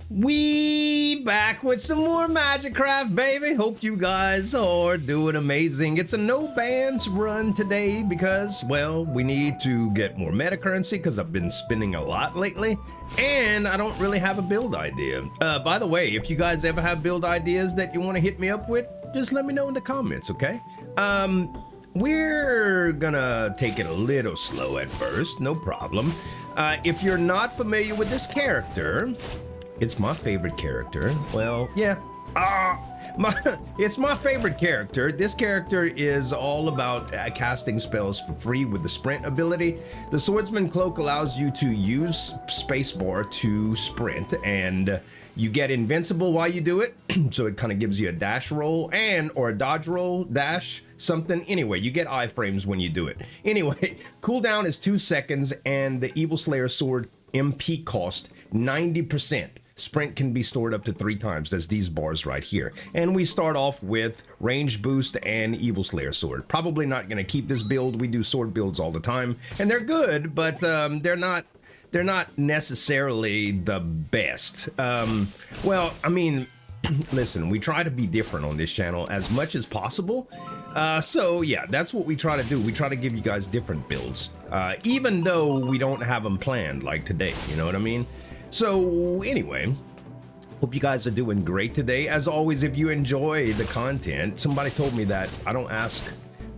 We back with some more MAGICRAFT, baby. Hope you guys are doing amazing. It's a no bans run today because, well, we need to get more meta currency because I've been spending a lot lately and I don't really have a build idea. By the way, if you guys ever have build ideas that you want to hit me up with, just let me know in the comments, okay? We're gonna take it a little slow at first, no problem. If you're not familiar with this character, it's my favorite character. Well, yeah. It's my favorite character. This character is all about casting spells for free with the sprint ability. The Swordsman Cloak allows you to use spacebar to sprint, and you get invincible while you do it. So it kind of gives you a dash roll or a dodge roll, dash, something. Anyway, you get iframes when you do it. Anyway, cooldown is 2 seconds, and the Evil Slayer sword MP cost 90%. Sprint can be stored up to 3 times. That's these bars right here. And we start off with range boost and Evil Slayer sword. Probably not going to keep this build. We do sword builds all the time, and they're good, but they're not necessarily the best. Well, I mean, listen, we try to be different on this channel as much as possible. So yeah, that's what we try to do. We try to give you guys different builds, even though we don't have them planned like today. You know what I mean? So anyway, hope you guys are doing great today. As always, if you enjoy the content, somebody told me that I don't ask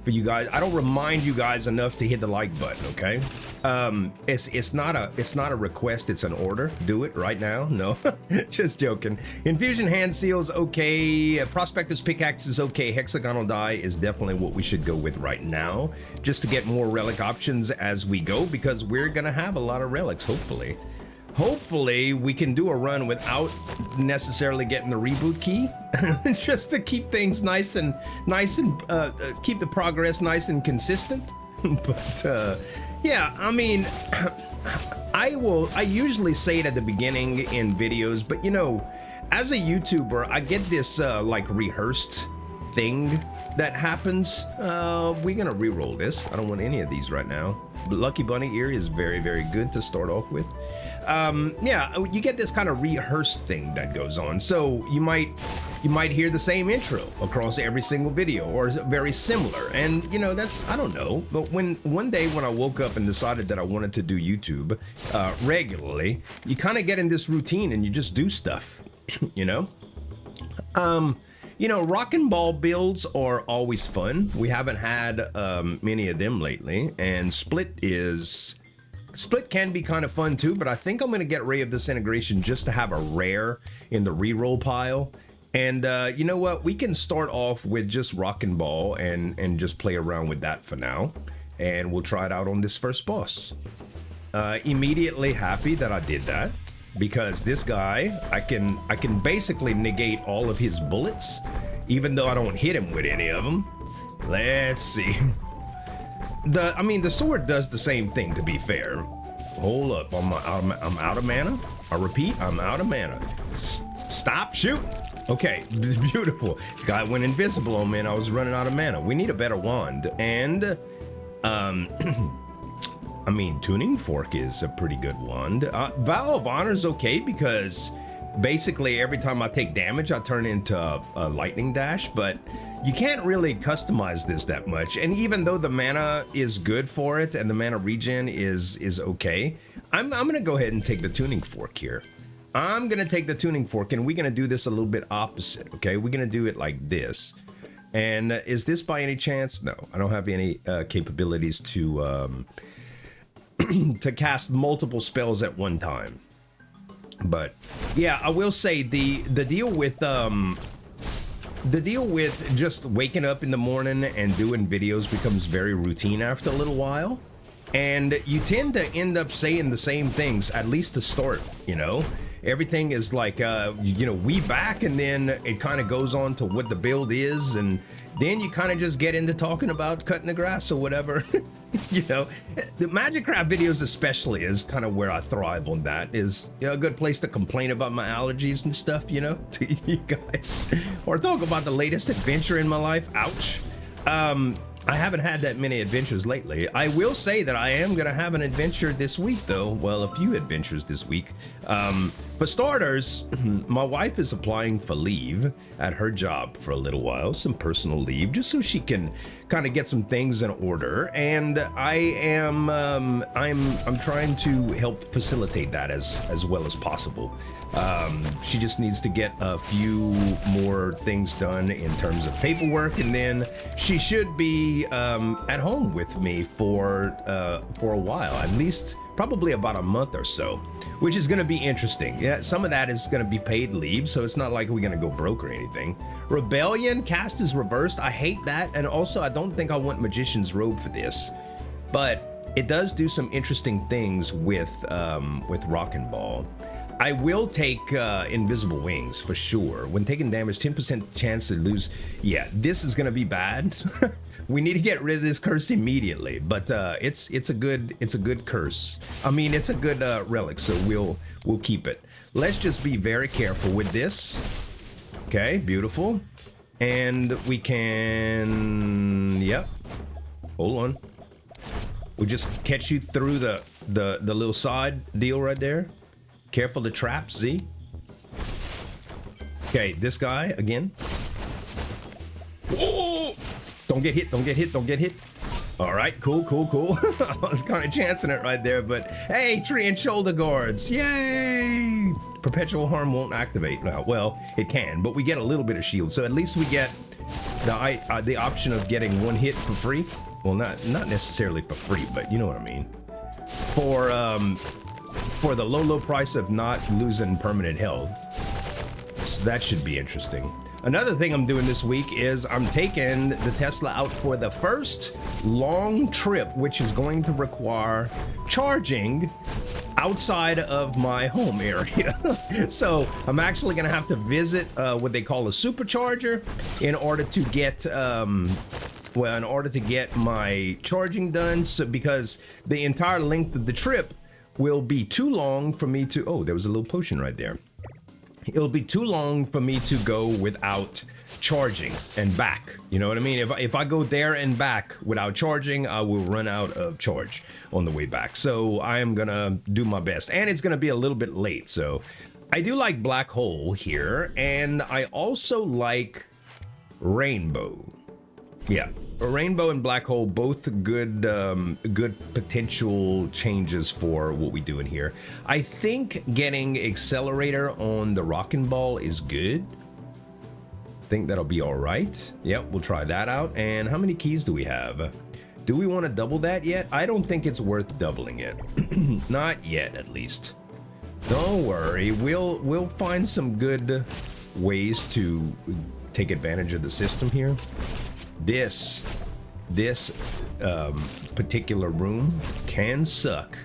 for you guys, I don't remind you guys enough to hit the like button, okay? It's not a request, it's an order. Do it right now. No, just joking. Infusion hand seals, okay. Prospector's pickaxe is okay. Hexagonal die is definitely what we should go with right now, just to get more relic options as we go, because we're gonna have a lot of relics, hopefully. Hopefully we can do a run without necessarily getting the reboot key, just to keep things nice and keep the progress nice and consistent. But yeah, I mean, I usually say it at the beginning in videos, but you know, as a YouTuber, I get this like rehearsed thing that happens. We're gonna re-roll this. I don't want any of these right now. But Lucky Bunny ear is very, very good to start off with. Yeah, you get this kind of rehearsed thing that goes on. So you might hear the same intro across every single video, or very similar. And you know, that's, I don't know. But one day when I woke up and decided that I wanted to do YouTube regularly, you kind of get in this routine and you just do stuff, you know? You know, rock and ball builds are always fun. We haven't had many of them lately, and split can be kind of fun too, but I think I'm gonna get Ray of Disintegration just to have a rare in the reroll pile. And you know what? We can start off with just rock and ball and just play around with that for now, and we'll try it out on this first boss. Immediately happy that I did that, because this guy, I can basically negate all of his bullets, even though I don't hit him with any of them. Let's see. I mean, the sword does the same thing, to be fair. Hold up, I'm out of mana. I repeat, I'm out of mana. Stop shooting. Okay, beautiful. Guy went invisible on me and I was running out of mana. We need a better wand, and I mean, Tuning Fork is a pretty good wand. Vow of Honor is okay, because basically every time I take damage, I turn into a lightning dash, but you can't really customize this that much. And even though the mana is good for it and the mana regen is okay, I'm gonna go ahead and take the Tuning Fork here. I'm gonna take the Tuning Fork, and we're gonna do this a little bit opposite, okay? We're gonna do it like this. And is this by any chance? No, I don't have any capabilities to to cast multiple spells at one time. But yeah, I will say the deal with just waking up in the morning and doing videos becomes very routine after a little while, and you tend to end up saying the same things, at least to start, you know? Everything is like, you know, we back, and then it kind of goes on to what the build is, and then you kind of just get into talking about cutting the grass or whatever. You know, the MAGICRAFT videos especially is kind of where I thrive on that. Is, you know, a good place to complain about my allergies and stuff, you know, to you guys, or talk about the latest adventure in my life. Ouch. I haven't had that many adventures lately. I will say that I am gonna have an adventure this week, though. Well, a few adventures this week. For starters, my wife is applying for leave at her job for a little while, some personal leave, just so she can kind of get some things in order. And I'm trying to help facilitate that as well as possible. She just needs to get a few more things done in terms of paperwork, and then she should be at home with me for a while, at least probably about a month or so, which is going to be interesting. Yeah, some of that is going to be paid leave, so it's not like we're going to go broke or anything. Rebellion cast is reversed. I hate that, and also I don't think I want Magician's Robe for this, but it does do some interesting things with Rock and Ball. I will take Invisible Wings for sure. When taking damage, 10% chance to lose. Yeah, this is gonna be bad. We need to get rid of this curse immediately. But it's a good curse. I mean, it's a good relic, so we'll keep it. Let's just be very careful with this. Okay, beautiful. And we can, yep. Hold on. We just catch you through the little side deal right there. Careful the traps, Z. Okay, this guy again. Whoa! Don't get hit, don't get hit, don't get hit. All right, cool. I was kind of chancing it right there, but hey, tree and shoulder guards, yay! Perpetual harm won't activate. Well, it can, but we get a little bit of shield, so at least we get the option of getting one hit for free. Well, not necessarily for free, but you know what I mean. For the low price of not losing permanent health. So that should be interesting. Another thing I'm doing this week is I'm taking the Tesla out for the first long trip, which is going to require charging outside of my home area. So I'm actually gonna have to visit what they call a supercharger in order to get my charging done. So because the entire length of the trip will be too long for me to, oh, there was a little potion right there. It'll be too long for me to go without charging and back. You know what I mean? If I go there and back without charging, I will run out of charge on the way back. So I am gonna do my best, and it's gonna be a little bit late. So I do like Black Hole here, and I also like Rainbow. Yeah, Rainbow and Black Hole, both good potential changes for what we do in here. I think getting accelerator on the Rockin' Ball is good. I think that'll be all right. Yep, we'll try that out. And how many keys do we have? Do we want to double that yet? I don't think it's worth doubling it. Not yet, at least. Don't worry, we'll find some good ways to take advantage of the system here. This particular room can suck.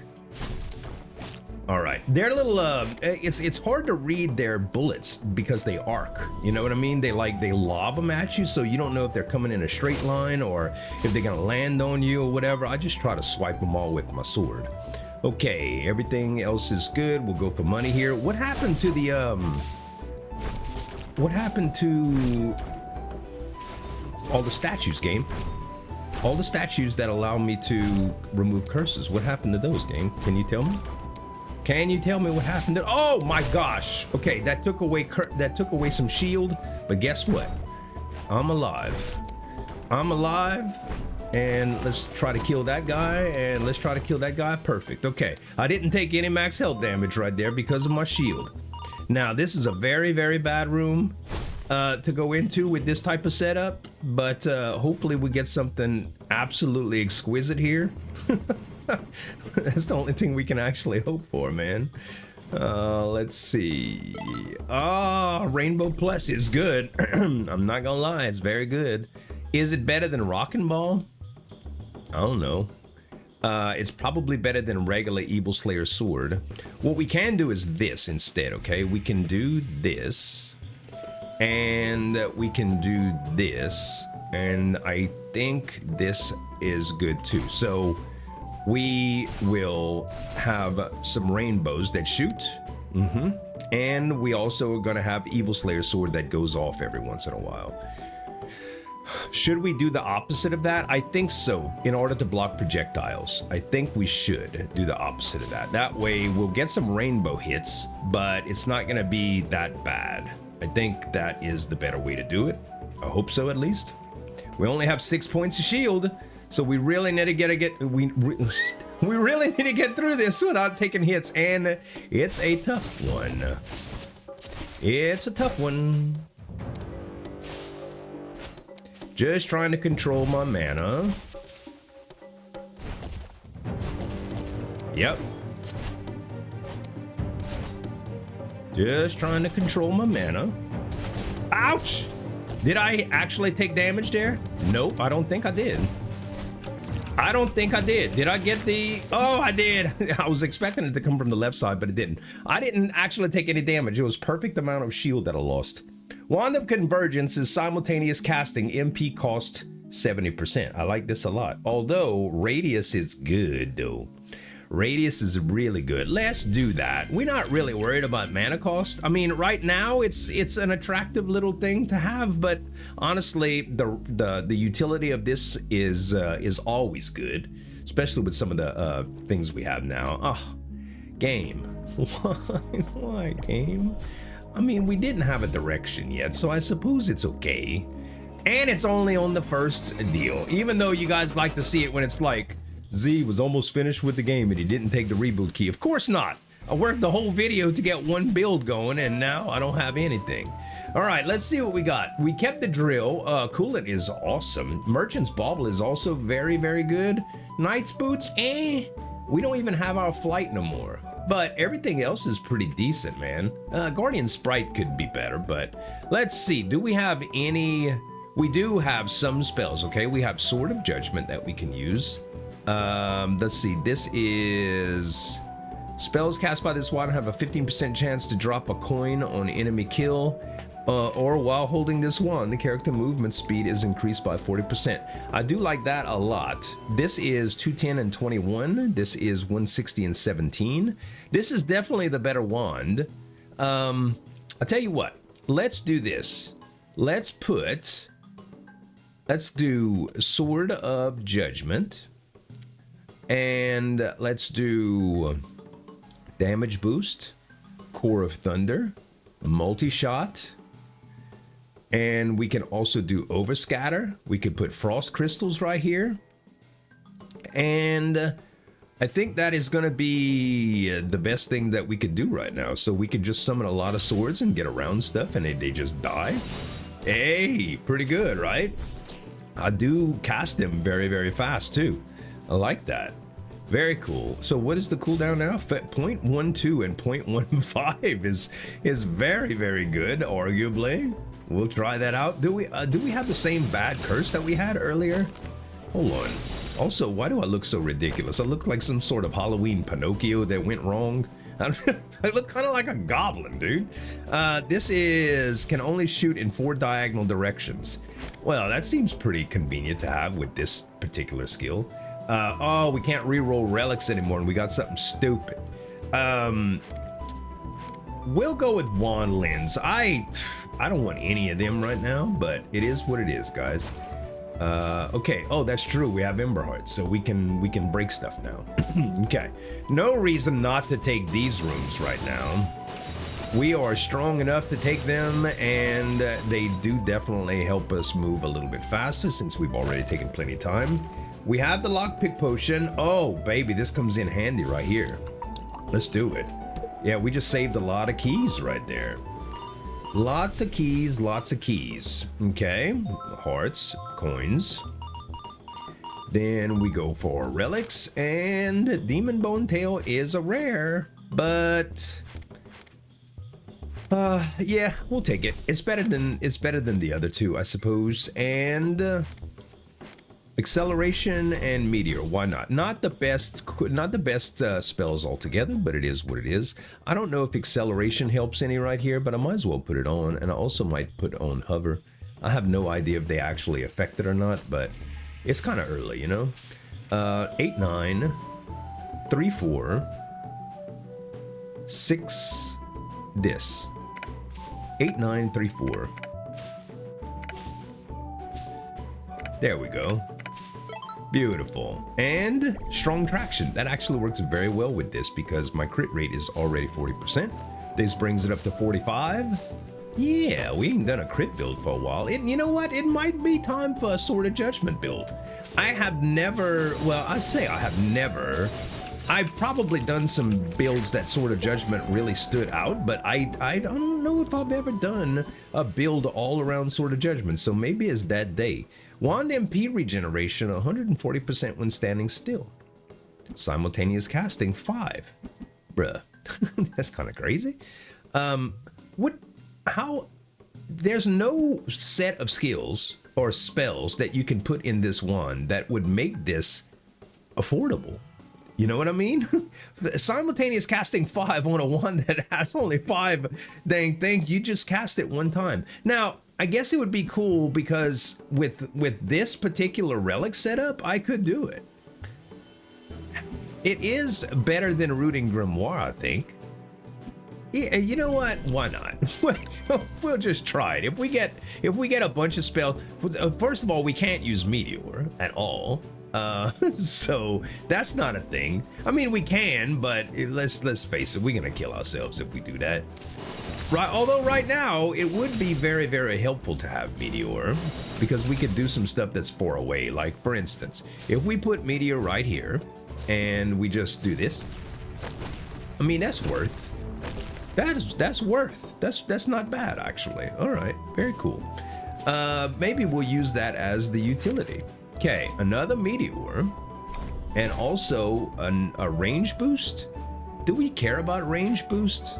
All right, they're little it's hard to read their bullets because they arc, you know what I mean? They lob them at you, so you don't know if they're coming in a straight line or if they're gonna land on you or whatever. I just try to swipe them all with my sword. Okay, everything else is good. We'll go for money here. What happened to the all the statues, game? All the statues that allow me to remove curses. What happened to those, game? Can you tell me? Can you tell me what happened to? Oh my gosh. Okay, that took away some shield, but guess what? I'm alive. I'm alive, and let's try to kill that guy, and let's try to kill that guy. Perfect. Okay, I didn't take any max health damage right there because of my shield. Now, this is a very, very bad room to go into with this type of setup, but hopefully we get something absolutely exquisite here. That's the only thing we can actually hope for, man. Let's see. Rainbow Plus is good. I'm not gonna lie, it's very good. Is it better than Rockin' Ball? I don't know. It's probably better than regular Evil Slayer sword. What we can do is this instead, okay? We can do this, and we can do this, and I think this is good too. So we will have some rainbows that shoot, and we also are gonna have Evil Slayer sword that goes off every once in a while. Should we do the opposite of that? I think so. In order to block projectiles, I think we should do the opposite of that. That way we'll get some rainbow hits, but it's not gonna be that bad. I think that is the better way to do it. I hope so, at least. We only have 6 points of shield, so we really need to we really need to get through this without taking hits, and it's a tough one. It's a tough one. Just trying to control my mana. Yep. Just trying to control my mana. Ouch! Did I actually take damage there? Nope, I don't think I did. I don't think I did. Did I get the... Oh, I did. I was expecting it to come from the left side, but it didn't. I didn't actually take any damage. It was perfect amount of shield that I lost. Wand of Convergence is simultaneous casting. MP cost 70%. I like this a lot. Although, radius is good, though. Radius is really good. Let's do that. We're not really worried about mana cost. I mean, right now it's an attractive little thing to have, but honestly, the utility of this is always good, especially with some of the things we have now. Oh, game. Why game? I mean, we didn't have a direction yet, so I suppose it's okay. And it's only on the first deal, even though you guys like to see it when it's like, Z was almost finished with the game and he didn't take the reboot key. Of course not. I worked the whole video to get one build going and now I don't have anything. All right, let's see what we got. We kept the drill. Coolant is awesome. Merchant's Bauble is also very, very good. Knight's Boots, we don't even have our flight no more. But everything else is pretty decent, man. Guardian Sprite could be better, but let's see. Do we have any... We do have some spells, okay? We have Sword of Judgment that we can use. Let's see, this is spells cast by this wand have a 15% chance to drop a coin on enemy kill, or while holding this wand, the character movement speed is increased by 40%. I do like that a lot. This is 210 and 21. This is 160 and 17. This is definitely the better wand. I'll tell you what, let's do this. Let's do Sword of Judgment. And let's do damage boost, Core of Thunder, multi-shot, and we can also do overscatter. We could put frost crystals right here, and I think that is going to be the best thing that we could do right now. So we could just summon a lot of swords and get around stuff, and they just die. Hey, pretty good, right? I do cast them very, very fast too. I like that. Very cool. So what is the cooldown now? 0.12 and 0.15 is very, very good, arguably. We'll try that out. Do we have the same bad curse that we had earlier? Hold on. Also, why do I look so ridiculous? I look like some sort of Halloween Pinocchio that went wrong. I look kind of like a goblin, dude. This can only shoot in 4 diagonal directions. Well, that seems pretty convenient to have with this particular skill. Oh, we can't reroll relics anymore, and we got something stupid. We'll go with wand lens. I don't want any of them right now, but it is what it is, guys. Okay. Oh, that's true. We have Ember Hearts, so we can break stuff now. Okay. No reason not to take these rooms right now. We are strong enough to take them, and they do definitely help us move a little bit faster since we've already taken plenty of time. We have the lockpick potion. Oh, baby, this comes in handy right here. Let's do it. Yeah, we just saved a lot of keys right there. Lots of keys, lots of keys. Okay, hearts, coins. Then we go for relics, and Demon Bone Tail is a rare, but yeah, we'll take it. It's better than the other two, I suppose. And acceleration and meteor, why not? Not the best spells altogether, but it is what it is. I don't know if acceleration helps any right here, but I might as well put it on, and I also might put on hover. I have no idea if they actually affect it or not, but it's kind of early, you know. 8, 9, 3, 4, 6. This 8, 9, 3, 4. There we go. Beautiful. And strong traction. That actually works very well with this because my crit rate is already 40%. This brings it up to 45. Yeah, we ain't done a crit build for a while. You know what? It might be time for a Sword of Judgment build. I have never, well, I say I have never. I've probably done some builds that Sword of Judgment really stood out, but I don't know if I've ever done a build all around Sword of Judgment, so maybe it's that day. Wand MP regeneration, 140% when standing still. Simultaneous casting, 5. Bruh, that's kind of crazy. There's no set of skills or spells that you can put in this wand that would make this affordable. You know what I mean? Simultaneous casting 5 on a wand that has only 5 dang thing, you just cast it one time. Now, I guess it would be cool because with this particular relic setup, I could do it. It is better than Rooting Grimoire, I think. Yeah, you know what? Why not? We'll just try it. If we get a bunch of spells, first of all, we can't use Meteor at all. So that's not a thing. I mean, we can, but let's face it, we're gonna kill ourselves if we do that. Right, although right now it would be very, very helpful to have Meteor because we could do some stuff that's far away. Like for instance, if we put Meteor right here and we just do this, I mean, that's worth. That's not bad actually. All right, very cool. Maybe we'll use that as the utility. Okay, another Meteor, and also a range boost. Do we care about range boost?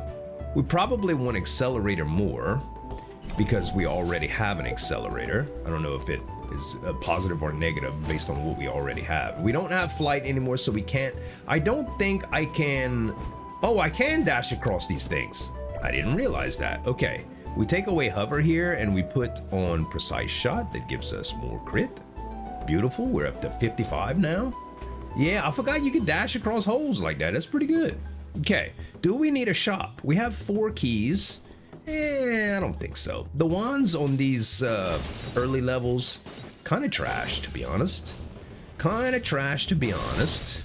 We probably want accelerator more because we already have an accelerator. I don't know if it is a positive or negative based on what we already have. We don't have flight anymore, so we can't. I don't think I can. Oh, I can dash across these things. I didn't realize that. Okay, we take away hover here and we put on precise shot. That gives us more crit. Beautiful, we're up to 55 now. Yeah, I forgot you could dash across holes like that. That's pretty good. Okay, do we need a shop? We have 4 keys. I don't think so. The wands on these early levels, kind of trash, to be honest. Kind of trash, to be honest.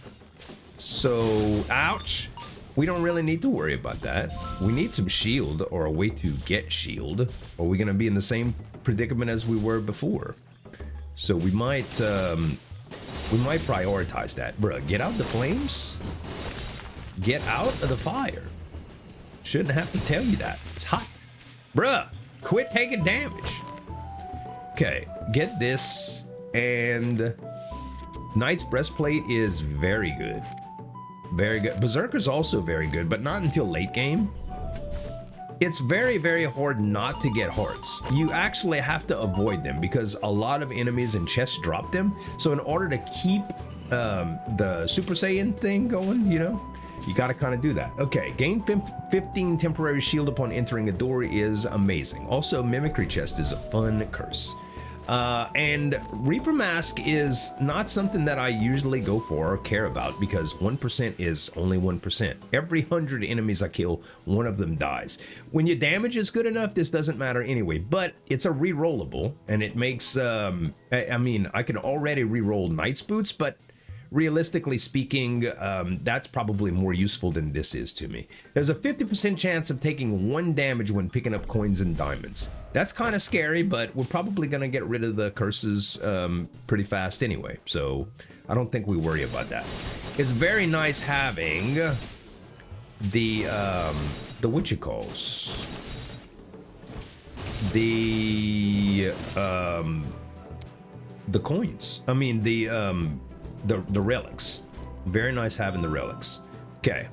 So, ouch. We don't really need to worry about that. We need some shield or a way to get shield, or we're gonna be in the same predicament as we were before. So we might prioritize that. Bruh, get out the flames. Get out of the fire. Shouldn't have to tell you that. It's hot. Bruh, quit taking damage. Okay, get this. And Knight's Breastplate is very good. Very good. Berserker's also very good, but not until late game. It's very, very hard not to get hearts. You actually have to avoid them because a lot of enemies in chests drop them. So in order to keep the Super Saiyan thing going, you know, you gotta kind of do that. Okay, gain 15 temporary shield upon entering a door is amazing. Also, Mimicry Chest is a fun curse. And Reaper Mask is not something that I usually go for or care about because 1% is only 1%. Every 100 enemies I kill, one of them dies. When your damage is good enough, this doesn't matter anyway, but it's a re-rollable and it makes, I mean, I can already re-roll Knight's Boots, but realistically speaking, that's probably more useful than this is to me. There's a 50% chance of taking 1 damage when picking up coins and diamonds. That's kind of scary, but we're probably gonna get rid of the curses pretty fast anyway, so I don't think we worry about that. It's very nice having the what you calls the coins. I mean the relics. Very nice having the relics. Okay,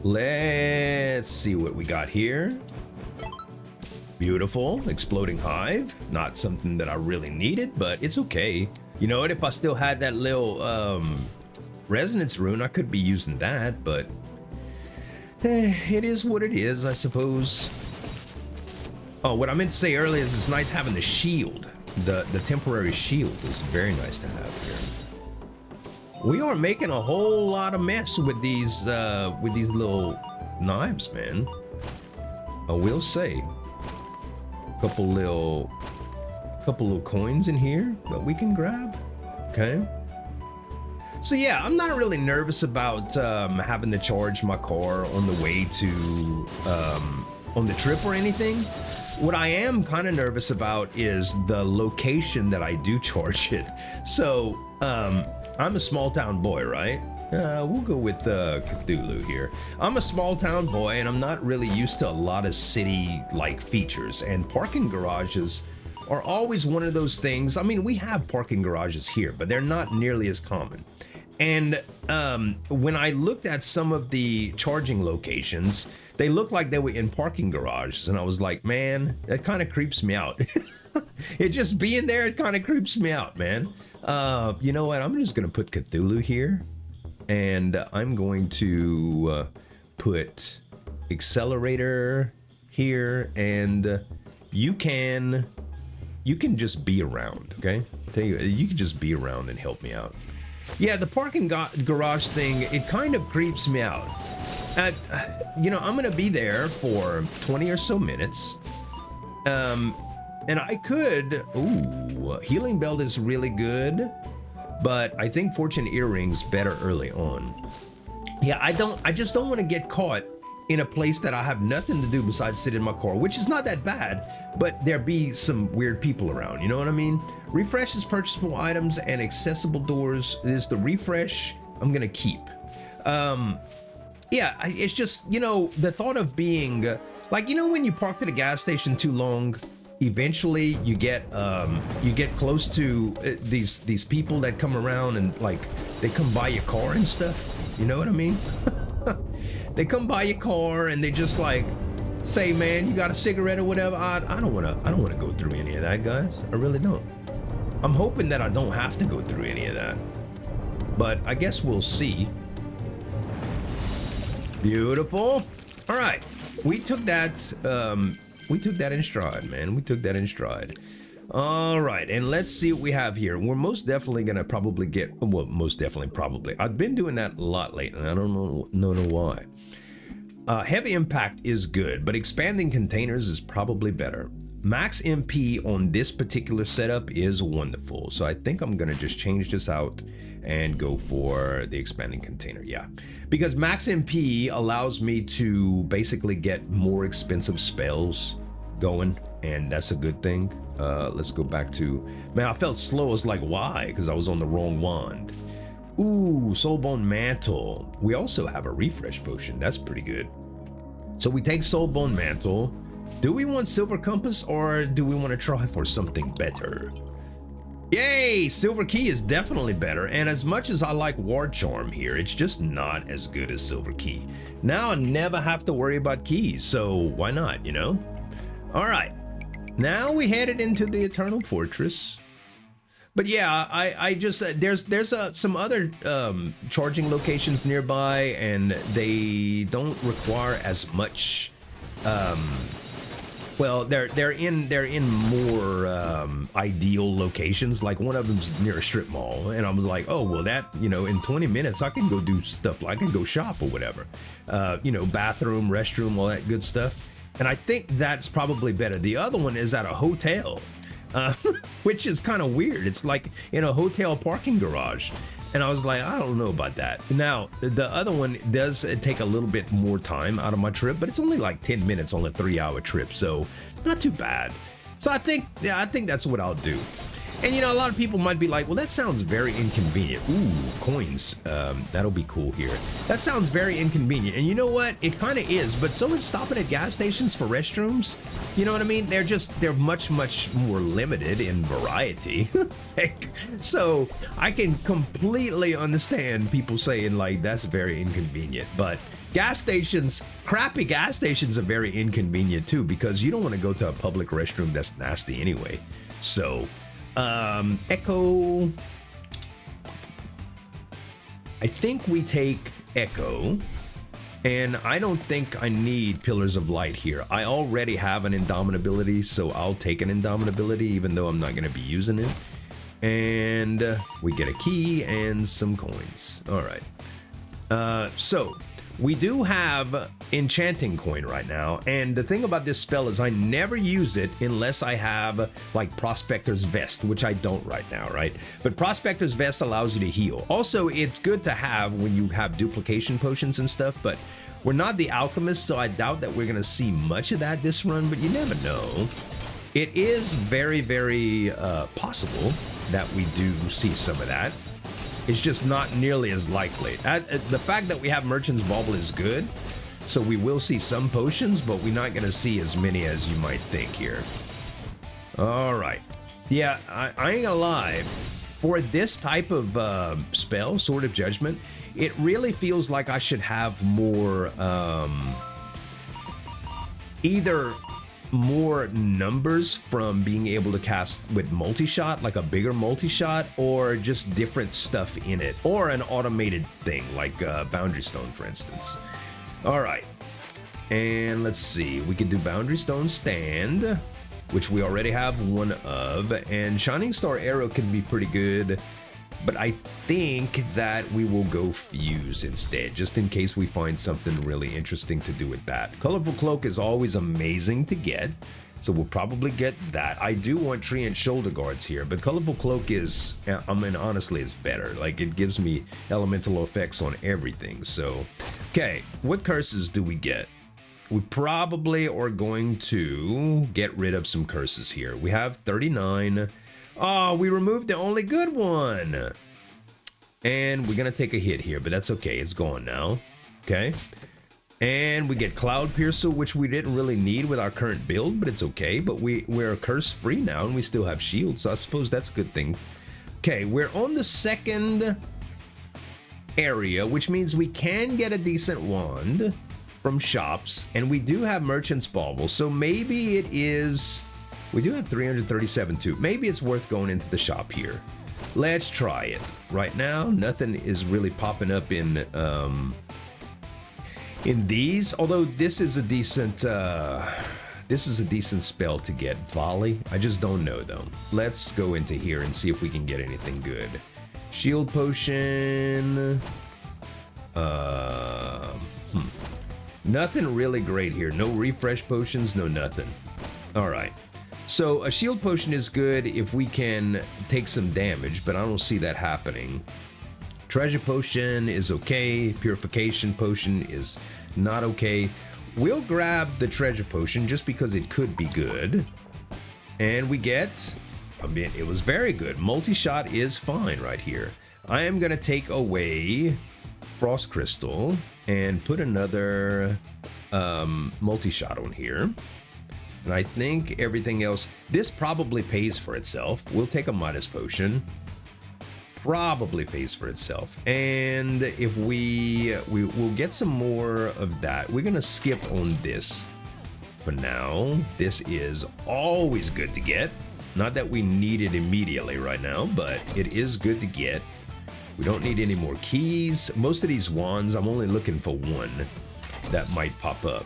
let's see what we got here. Beautiful, exploding hive. Not something that I really needed, but it's okay. You know what? If I still had that little resonance rune, I could be using that, but it is what it is, I suppose. Oh, what I meant to say earlier is it's nice having the shield. The temporary shield is very nice to have here. We are making a whole lot of mess with these little knives, man. I will say. Couple A couple of coins in here that we can grab. Okay. So yeah, I'm not really nervous about having to charge my car on the way to on the trip or anything. What I am kind of nervous about is the location that I do charge it. So I'm a small town boy, right? We'll go with Cthulhu here. I'm a small town boy and I'm not really used to a lot of city-like features, and parking garages are always one of those things. I mean, we have parking garages here, but they're not nearly as common. And when I looked at some of the charging locations, they looked like they were in parking garages, and I was like, man, that kind of creeps me out. It just being there, it kind of creeps me out, man. You know what? I'm just gonna put Cthulhu here, and I'm going to put accelerator here, and you can just be around, okay? You can just be around and help me out. Yeah, the parking garage thing, it kind of creeps me out. You know, I'm gonna be there for 20 or so minutes. And I could, ooh, healing belt is really good, but I think fortune earrings better early on. Yeah, I just don't want to get caught in a place that I have nothing to do besides sit in my car, which is not that bad, but there be some weird people around, you know what I mean? Refresh is purchasable items and accessible doors is the refresh I'm gonna keep. Yeah, it's just, you know, the thought of being, like, you know, when you parked at a gas station too long, eventually you get close to these people that come around and, like, they come by your car and stuff, you know what I mean? They come by your car and they just like say, man, you got a cigarette or whatever. I don't wanna go through any of that, guys. I really don't. I'm hoping that I don't have to go through any of that, but I guess we'll see. Beautiful. All right, we took that in stride, man. We took that in stride. All right, and let's see what we have here. We're most definitely gonna probably get, well, most definitely probably. I've been doing that a lot lately, and I don't know why. Heavy impact is good, but expanding containers is probably better. Max MP on this particular setup is wonderful, so I think I'm gonna just change this out and go for the expanding container, yeah. Because max MP allows me to basically get more expensive spells going, and that's a good thing. Let's go back to, man, I felt slow. I was like, why? Because I was on the wrong wand. Ooh, Soulbone Mantle. We also have a refresh potion. That's pretty good. So we take Soulbone Mantle. Do we want Silver Compass or do we want to try for something better? Yay! Silver Key is definitely better, and as much as I like Ward Charm here, it's just not as good as Silver Key. Now I never have to worry about keys, so why not, you know? All right. Now we headed into the Eternal Fortress, but yeah, I just there's some other charging locations nearby, and they don't require as much. Well, they're in more ideal locations. Like one of them's near a strip mall, and I'm like, oh well, that, you know, in 20 minutes I can go do stuff. I can go shop or whatever. You know, bathroom, restroom, all that good stuff. And I think that's probably better. The other one is at a hotel, which is kind of weird. It's like in a hotel parking garage. And I was like, I don't know about that. Now, the other one does take a little bit more time out of my trip, but it's only like 10 minutes on a 3-hour trip, so not too bad. So I think that's what I'll do. And, you know, a lot of people might be like, well, that sounds very inconvenient. Ooh, coins. That'll be cool here. That sounds very inconvenient. And you know what? It kind of is, but so is stopping at gas stations for restrooms. You know what I mean? They're much more limited in variety. So I can completely understand people saying, like, that's very inconvenient. But gas stations, crappy gas stations are very inconvenient too, because you don't want to go to a public restroom that's nasty anyway. So Echo, I think we take Echo, and I don't think I need Pillars of Light here. I already have an indomitability, so I'll take an indomitability even though I'm not going to be using it. And we get a key and some coins. All right. So We do have enchanting coin right now, and the thing about this spell is I never use it unless I have like Prospector's Vest, which I don't right now, right? But Prospector's Vest allows you to heal. Also, it's good to have when you have duplication potions and stuff, but we're not the alchemist, so I doubt that we're gonna see much of that this run, but you never know. It is very, very possible that we do see some of that. It's just not nearly as likely. The fact that we have Merchant's Bauble is good, so we will see some potions, but we're not going to see as many as you might think here. All right. Yeah, I ain't gonna lie. For this type of spell, Sword of Judgment, it really feels like I should have more, either more numbers from being able to cast with multi-shot, like a bigger multi-shot, or just different stuff in it, or an automated thing like Boundary Stone, for instance. All right, and let's see, we can do Boundary Stone Stand, which we already have one of, and Shining Star Arrow can be pretty good, but I think that we will go Fuse instead, just in case we find something really interesting to do with that. Colorful Cloak is always amazing to get, so we'll probably get that. I do want Tree and Shoulder Guards here, but Colorful Cloak is, I mean, honestly, it's better. Like, it gives me elemental effects on everything, so. Okay, what curses do we get? We probably are going to get rid of some curses here. We have 39. Oh, we removed the only good one. And we're gonna take a hit here, but that's okay, it's gone now. Okay. And we get Cloud Piercer, which we didn't really need with our current build, but it's okay. But we're curse free now, and we still have shields, so I suppose that's a good thing. Okay, we're on the second area, which means we can get a decent wand from shops, and we do have Merchant's Bauble, so maybe it is. We do have 337 too. Maybe it's worth going into the shop here. Let's try it. Right now, nothing is really popping up in these. Although this is a decent spell to get. Volley. I just don't know though. Let's go into here and see if we can get anything good. Shield potion. Nothing really great here. No refresh potions. No nothing. All right. So a shield potion is good if we can take some damage, but I don't see that happening. Treasure potion is okay. Purification potion is not okay. We'll grab the treasure potion just because it could be good. And we get, I mean, it was very good. Multi-shot is fine right here. I am gonna take away Frost Crystal and put another multi-shot on here. And I think everything else, this probably pays for itself. We'll take a Midas Potion. Probably pays for itself. And if we'll get some more of that. We're gonna skip on this for now. This is always good to get. Not that we need it immediately right now, but it is good to get. We don't need any more keys. Most of these wands, I'm only looking for one that might pop up.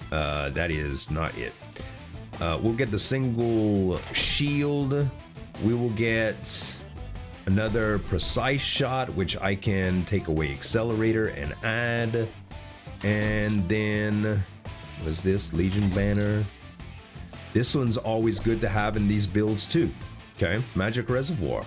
That is not it. We'll get the single shield. We will get another precise shot, which I can take away accelerator and add. And then, what is this? Legion Banner. This one's always good to have in these builds too. Okay, Magic Reservoir.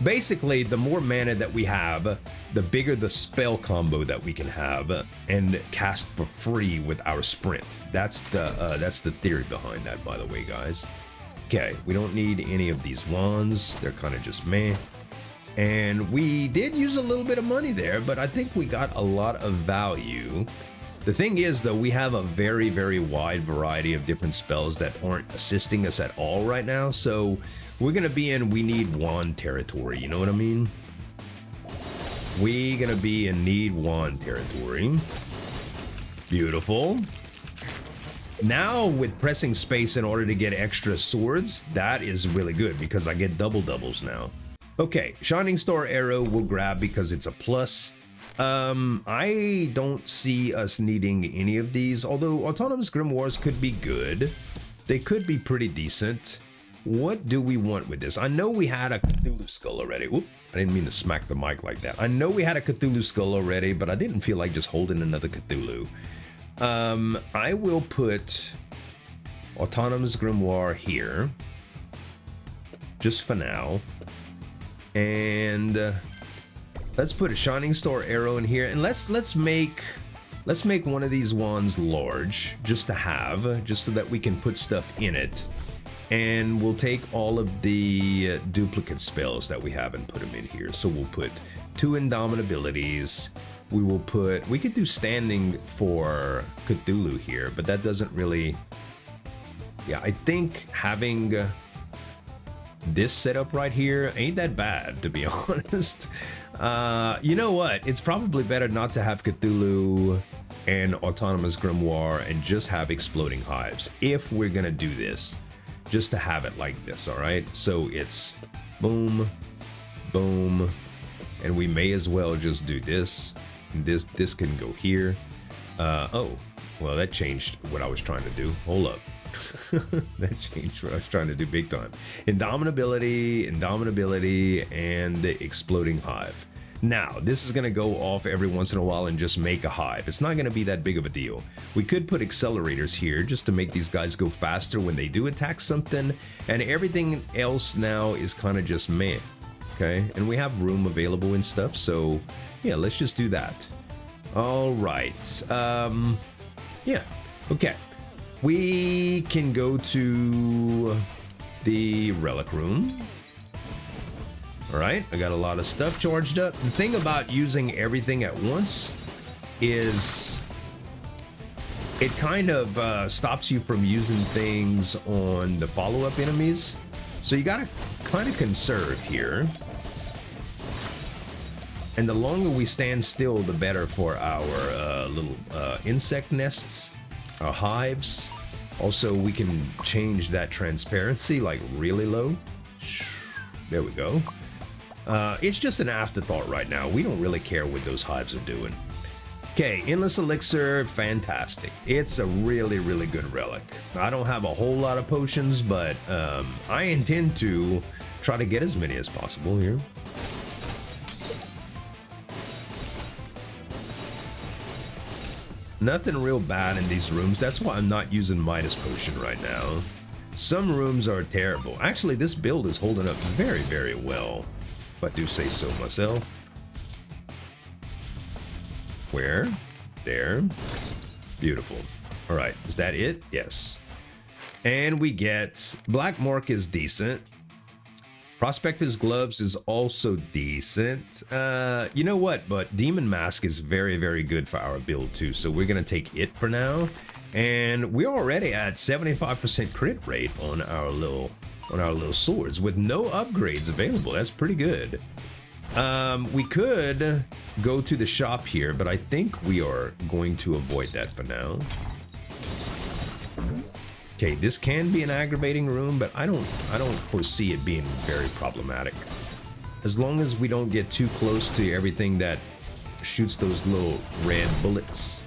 Basically, the more mana that we have, the bigger the spell combo that we can have and cast for free with our sprint. That's the theory behind that, by the way, guys. Okay, we don't need any of these wands. They're kind of just meh. And we did use a little bit of money there, but I think we got a lot of value. The thing is, though, we have a very, very wide variety of different spells that aren't assisting us at all right now, so we're gonna be in we need wand territory, you know what I mean? We're gonna be in need wand territory. Beautiful. Now with pressing space in order to get extra swords, that is really good because I get doubles now. Okay, Shining Star Arrow we'll grab because it's a plus. I don't see us needing any of these, although Autonomous Grimoires could be good. They could be pretty decent. What do we want with this? I know we had a Cthulhu Skull already. Oop. I didn't mean to smack the mic like that. I know we had a Cthulhu skull already, but I didn't feel like just holding another Cthulhu. I will put Autonomous Grimoire here, just for now. And let's put a Shining Star arrow in here, and let's make one of these wands large, just to have, just so that we can put stuff in it. And we'll take all of the duplicate spells that we have and put them in here. So we'll put 2 indomitabilities. We could do standing for Cthulhu here, but that doesn't really, yeah, I think having this setup right here ain't that bad, to be honest. You know what? It's probably better not to have Cthulhu and Autonomous Grimoire and just have exploding hives if we're gonna do this. Just to have it like this, all right? So it's boom, boom, and we may as well just do this. This can go here. Oh, well, that changed what I was trying to do. Hold up. That changed what I was trying to do big time. Indomitability, and the exploding hive. Now, this is going to go off every once in a while and just make a hive. It's not going to be that big of a deal. We could put accelerators here just to make these guys go faster when they do attack something, and everything else now is kind of just meh. Okay, and we have room available and stuff, so yeah, let's just do that. All right. Yeah, okay. We can go to the relic room. All right, I got a lot of stuff charged up. The thing about using everything at once is it kind of stops you from using things on the follow-up enemies. So you gotta kind of conserve here. And the longer we stand still, the better for our little insect nests, our hives. Also, we can change that transparency like really low. There we go. It's just an afterthought right now. We don't really care what those hives are doing. Okay, Endless Elixir, fantastic. It's a really, really good relic. I don't have a whole lot of potions, but I intend to try to get as many as possible here. Nothing real bad in these rooms. That's why I'm not using Midas Potion right now. Some rooms are terrible. Actually, this build is holding up very, very well, if I do say so myself. Where? There. Beautiful. All right, is that it? Yes. And we get Black Mark is decent. Prospector's Gloves is also decent. You know what? But Demon Mask is very, very good for our build too. So we're gonna take it for now. And we're already at 75% crit rate on our little swords with no upgrades available. That's pretty good. We could go to the shop here, but I think we are going to avoid that for now. Okay, this can be an aggravating room, but I don't foresee it being very problematic. As long as we don't get too close to everything that shoots those little red bullets.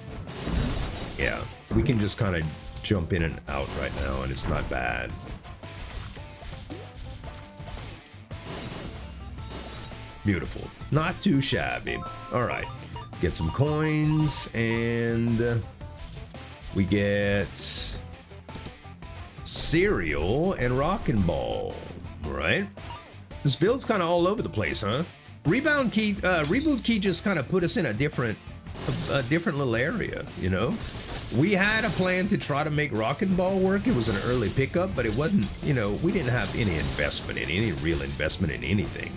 Yeah, we can just kind of jump in and out right now, and it's not bad. Beautiful. Not too shabby. All right, get some coins, and we get cereal and rockin' ball. All right, this build's kind of all over the place, huh? Reboot key just kind of put us in a different little area, you know. We had a plan to try to make rockin' ball work. It was an early pickup, but it wasn't, you know, we didn't have any real investment in anything.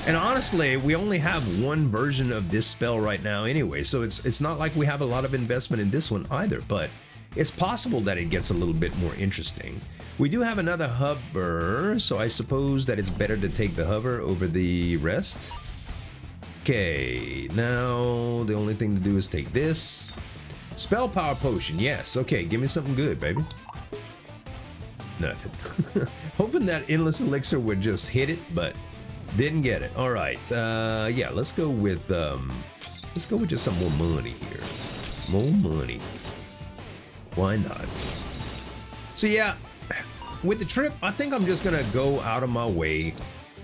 And honestly, we only have one version of this spell right now anyway, so it's not like we have a lot of investment in this one either, but it's possible that it gets a little bit more interesting. We do have another hover, so I suppose that it's better to take the hover over the rest. Okay, now the only thing to do is take this. Spell power potion, yes. Okay, give me something good, baby. Nothing. Hoping that endless elixir would just hit it, but didn't get it. All right, yeah, let's go with just some more money here. More money. Why not? So yeah, with the trip, I think I'm just gonna go out of my way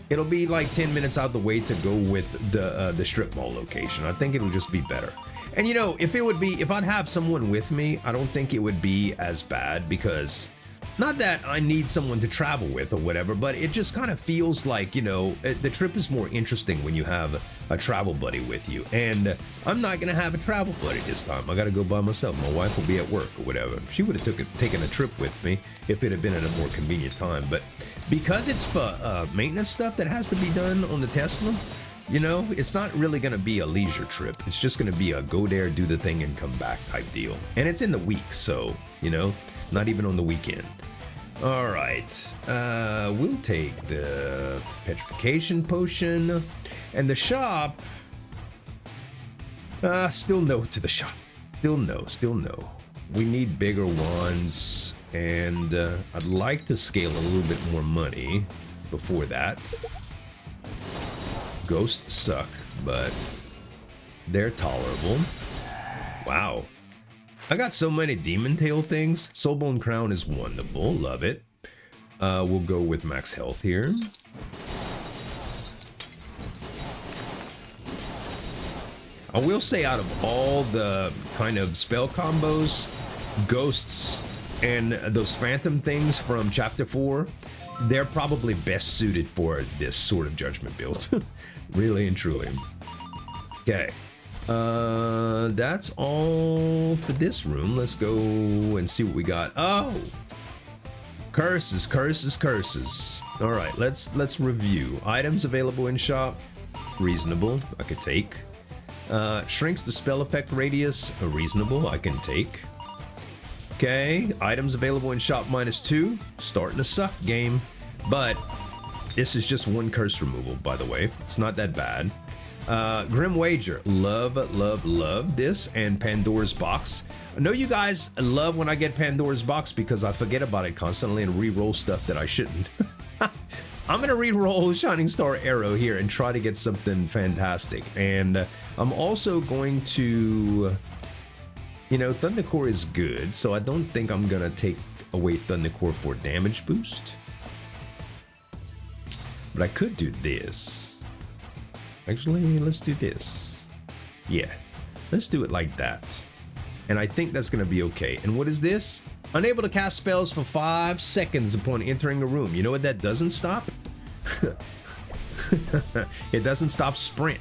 It'll be like 10 minutes out the way to go with the strip mall location. I think it'll just be better. And you know, if I'd have someone with me, I don't think it would be as bad, because not that I need someone to travel with or whatever, but it just kind of feels like, you know, the trip is more interesting when you have a travel buddy with you. And I'm not going to have a travel buddy this time. I got to go by myself. My wife will be at work or whatever. She would have taken a trip with me if it had been at a more convenient time. But because it's for maintenance stuff that has to be done on the Tesla, you know, it's not really going to be a leisure trip. It's just going to be a go there, do the thing, and come back type deal. And it's in the week, so, you know, not even on the weekend. All right, we'll take the petrification potion and the shop. Still no to the shop. Still no. We need bigger ones, and I'd like to scale a little bit more money before that. Ghosts suck, but they're tolerable. Wow. I got so many demon tail things. Soulbone crown is wonderful. Love it. We'll go with max health here. I will say, out of all the kind of spell combos, ghosts and those phantom things from chapter 4, they're probably best suited for this sort of judgment build. Really and truly. Okay. That's all for this room. Let's go and see what we got. Oh, curses. All right, let's review. Items available in shop, reasonable, I could take. Shrinks the spell effect radius, reasonable, I can take. Okay, items available in shop -2, starting to suck, game. But this is just one curse removal, by the way. It's not that bad. Grim Wager, love this, and Pandora's Box. I know you guys love when I get Pandora's Box because I forget about it constantly and re-roll stuff that I shouldn't. I'm gonna re-roll Shining Star Arrow here and try to get something fantastic. And I'm also going to, you know, Thundercore is good, so I don't think I'm gonna take away Thundercore for damage boost. But I could do this. Actually, let's do this. Yeah, let's do it like that. And I think that's gonna be okay. And what is this? Unable to cast spells for 5 seconds upon entering a room. You know what that doesn't stop? It doesn't stop sprint.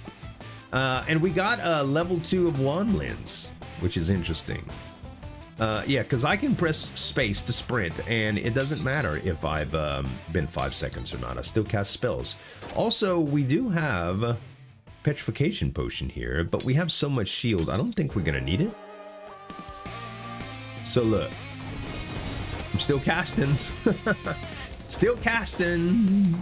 And we got a level 2 of Wand Lens, which is interesting. Yeah, because I can press space to sprint, and it doesn't matter if I've been 5 seconds or not. I still cast spells. Also, we do have petrification potion here, but we have so much shield, I don't think we're gonna need it. So look, I'm still casting. Still casting.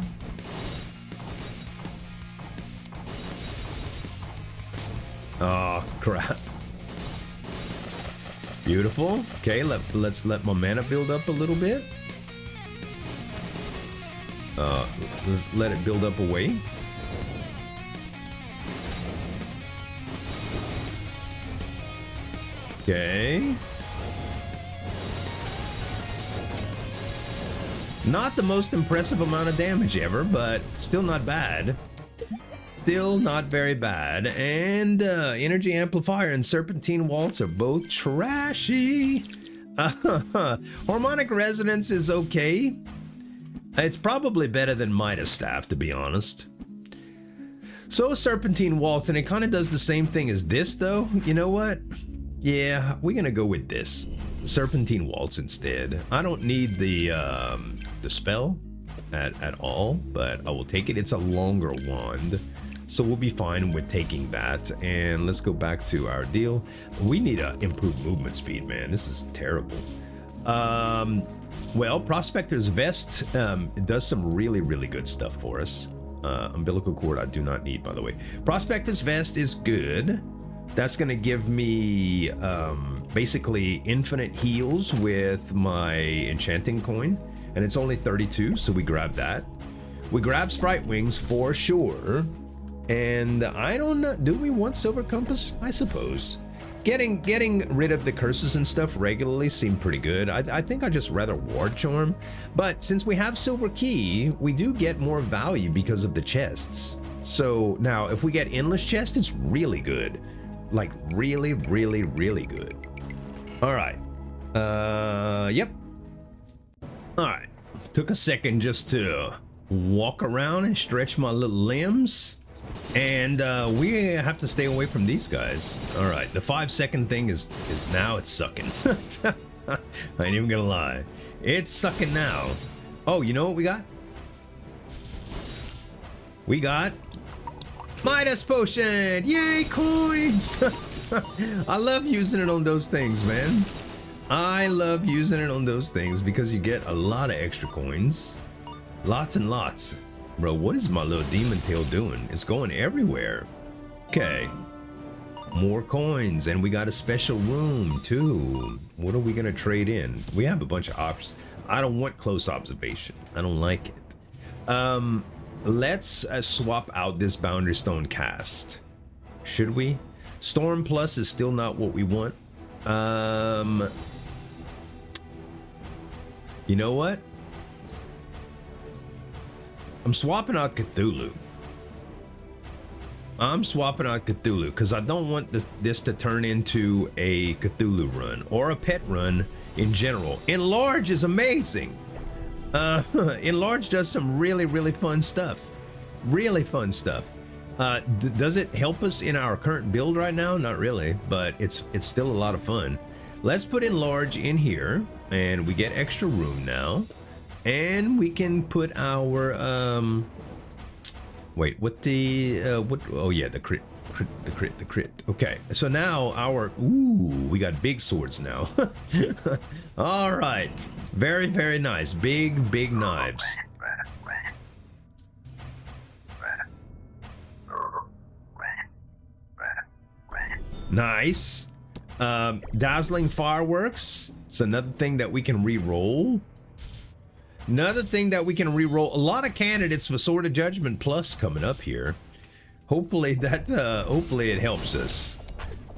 Oh crap. Beautiful. Okay, let's let my mana build up a little bit. Let's let it build up away. Okay. Not the most impressive amount of damage ever, but still not bad. Still not very bad. And Energy Amplifier and Serpentine Waltz are both trashy. Harmonic Resonance is okay. It's probably better than Midas Staff, to be honest. So Serpentine Waltz, and it kind of does the same thing as this, though. You know what? Yeah, we're gonna go with this. Serpentine Waltz instead. I don't need the spell at all, but I will take it. It's a longer wand, so we'll be fine with taking that. And let's go back to our deal. We need to improve movement speed, man. This is terrible. Well, Prospector's Vest does some really good stuff for us. Umbilical cord I do not need, by the way. Prospector's Vest is good. That's gonna give me basically infinite heals with my enchanting coin, and it's only 32, so we grab that. We grab Sprite Wings for sure, and I don't know, do we want Silver Compass? I suppose. getting rid of the curses and stuff regularly seemed pretty good. I think I just rather ward charm, but since we have silver key, we do get more value because of the chests. So now if we get endless chest, it's really good, like really good. All right, yep. All right, took a second just to walk around and stretch my little limbs. And we have to stay away from these guys. All right, the 5-second thing is now it's sucking. I ain't even gonna lie, it's sucking now. Oh, you know what we got? We got Midas potion! Yay, coins! I love using it on those things, man. I love using it on those things because you get a lot of extra coins, lots and lots. Bro, what is my little demon tail doing? It's going everywhere. Okay. More coins, and we got a special room too. What are we gonna trade in? We have a bunch of options. I don't want close observation. I don't like it. Let's swap out this boundary stone cast. Should we? Storm plus is still not what we want. You know what? I'm swapping out Cthulhu. I'm swapping out Cthulhu because I don't want this to turn into a Cthulhu run or a pet run in general. Enlarge is amazing. Enlarge does some really fun stuff. Really fun stuff. Does it help us in our current build right now? Not really, but it's still a lot of fun. Let's put Enlarge in here, and we get extra room now. And we can put our wait, what the what, oh yeah, the crit. Okay, so now our, ooh, we got big swords now. All right, very nice. Big knives. Nice. Dazzling fireworks. It's another thing that we can re-roll. Another thing that we can re-roll. A lot of candidates for Sword of Judgment Plus coming up here. Hopefully that, hopefully it helps us.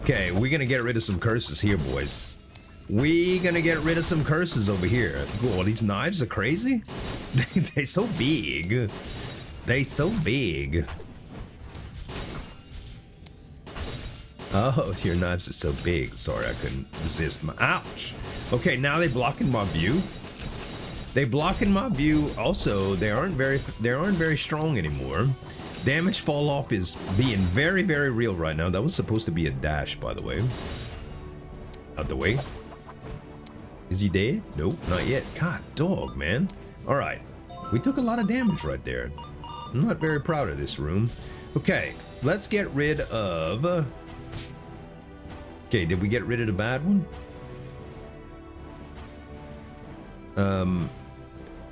Okay, we're gonna get rid of some curses here, boys. We gonna get rid of some curses over here. Cool, these knives are crazy. They so big. They so big. Oh, your knives are so big. Sorry, I couldn't resist my, ouch. Okay, now they blocking my view. They blocking my view. Also, they aren't very strong anymore. Damage fall off is being very real right now. That was supposed to be a dash, by the way. Out the way. Is he dead? Nope, not yet. God, dog, man. All right, we took a lot of damage right there. I'm not very proud of this room. Okay, let's get rid of. Okay, did we get rid of the bad one?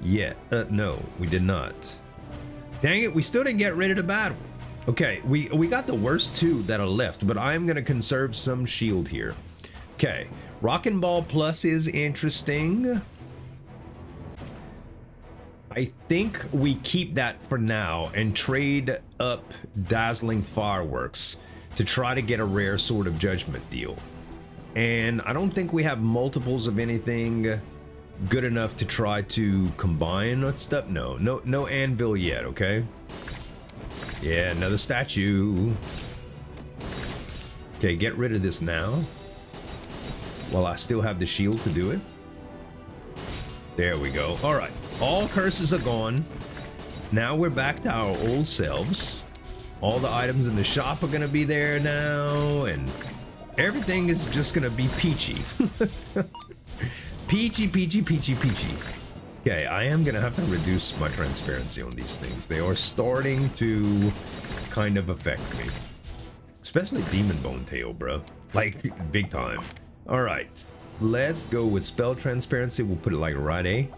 Yeah, no, we did not. Dang it, we still didn't get rid of the bad one. Okay, we got the worst two that are left, but I'm gonna conserve some shield here. Okay, Rockin' Ball Plus is interesting. I think we keep that for now and trade up Dazzling Fireworks to try to get a rare Sword of Judgment deal. And I don't think we have multiples of anything good enough to try to combine with stuff. No anvil yet, okay? Yeah, another statue. Okay, get rid of this now while I still have the shield to do it. There we go. All right, all curses are gone. Now we're back to our old selves. All the items in the shop are gonna be there now, and everything is just gonna be peachy. Peachy. Okay, I am gonna have to reduce my transparency on these things. They are starting to kind of affect me. Especially Demon Bone Tail, bro. Like, big time. Alright, let's go with spell transparency. We'll put it like right A.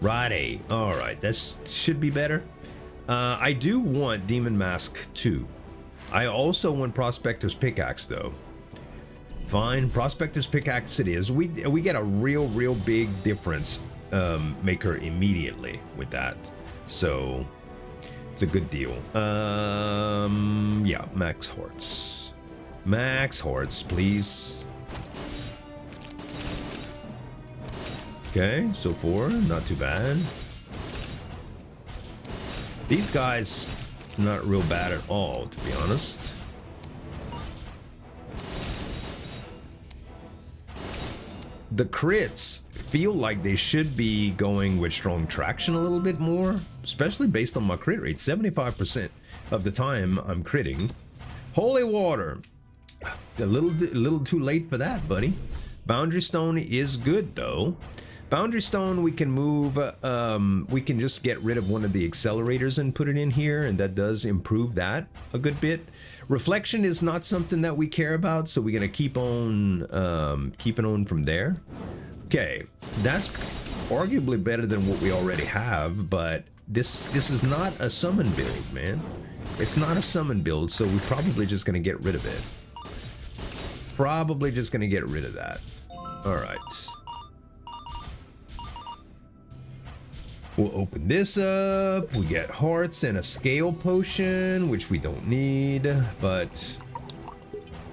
Right A. Alright, that should be better. I do want Demon Mask too. I also want Prospector's Pickaxe though. Fine, Prospector's Pickaxe it is. We get a real big difference maker immediately with that. So it's a good deal. Yeah, max hearts. Max hearts, please. Okay, so 4, not too bad. These guys, not real bad at all, to be honest. The crits feel like they should be going with strong traction a little bit more, especially based on my crit rate. 75% of the time I'm critting. Holy water. A little too late for that, buddy. Boundary stone is good though. Boundary stone, we can move, we can just get rid of one of the accelerators and put it in here, and that does improve that a good bit. Reflection is not something that we care about, so we're gonna keep on keeping on from there. Okay, that's arguably better than what we already have, but this is not a summon build, man. It's not a summon build, so we're probably just gonna get rid of it. Probably just gonna get rid of that. All right. We'll open this up. We get hearts and a scale potion, which we don't need, but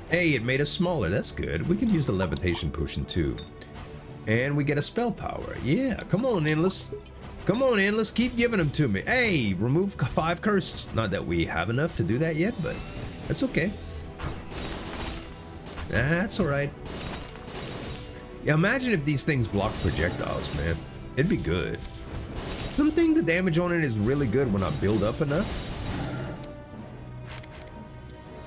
hey, it made us smaller. That's good. We could use the levitation potion too. And we get a spell power. Yeah, come on, Endless. Come on, Endless. Keep giving them to me. Hey, remove 5 curses. Not that we have enough to do that yet, but that's okay. That's all right. Yeah, imagine if these things block projectiles, man. It'd be good. Something the damage on it is really good when I build up enough.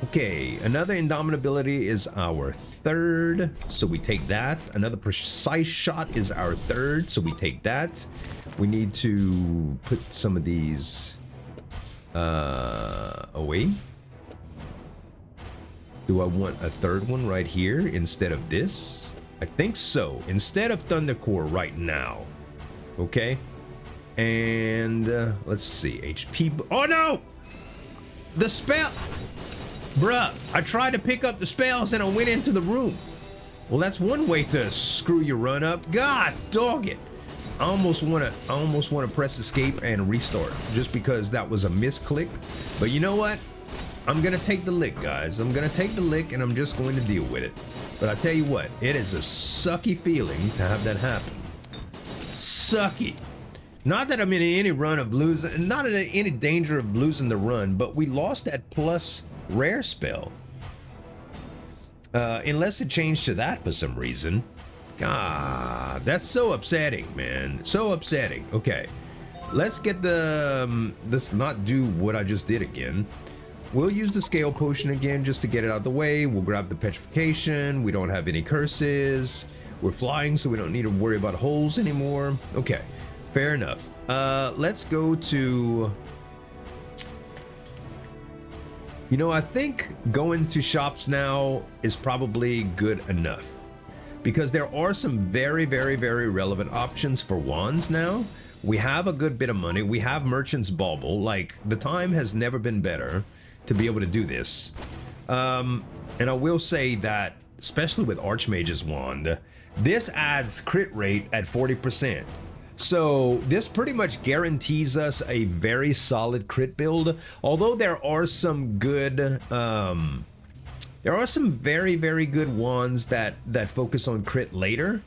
Okay, another indomitability is our 3rd, so we take that. Another precise shot is our 3rd, so we take that. We need to put some of these away. Do I want a 3rd one right here instead of this? I think so. Instead of Thundercore right now. Okay. And let's see, HP. Oh no! The spell! Bruh, I tried to pick up the spells and I went into the room. Well, that's one way to screw your run up. God dog it. I almost wanna press escape and restart just because that was a misclick. But you know what? I'm gonna take the lick, guys. I'm gonna take the lick and I'm just going to deal with it. But I tell you what, it is a sucky feeling to have that happen. Sucky. Not that I'm in any run of losing, not in any danger of losing the run, but we lost that plus rare spell. Unless it changed to that for some reason. God, that's so upsetting, man. So upsetting. Okay, let's get the, let's not do what I just did again. We'll use the scale potion again just to get it out of the way. We'll grab the petrification. We don't have any curses. We're flying, so we don't need to worry about holes anymore. Okay. Fair enough. Let's go to... You know, I think going to shops now is probably good enough. Because there are some very, very, very relevant options for wands now. We have a good bit of money. We have Merchant's Bauble. Like, the time has never been better to be able to do this. And I will say that, especially with Archmage's Wand, this adds crit rate at 40%. So this pretty much guarantees us a very solid crit build. Although there are some good, there are some very, very good ones that focus on crit later.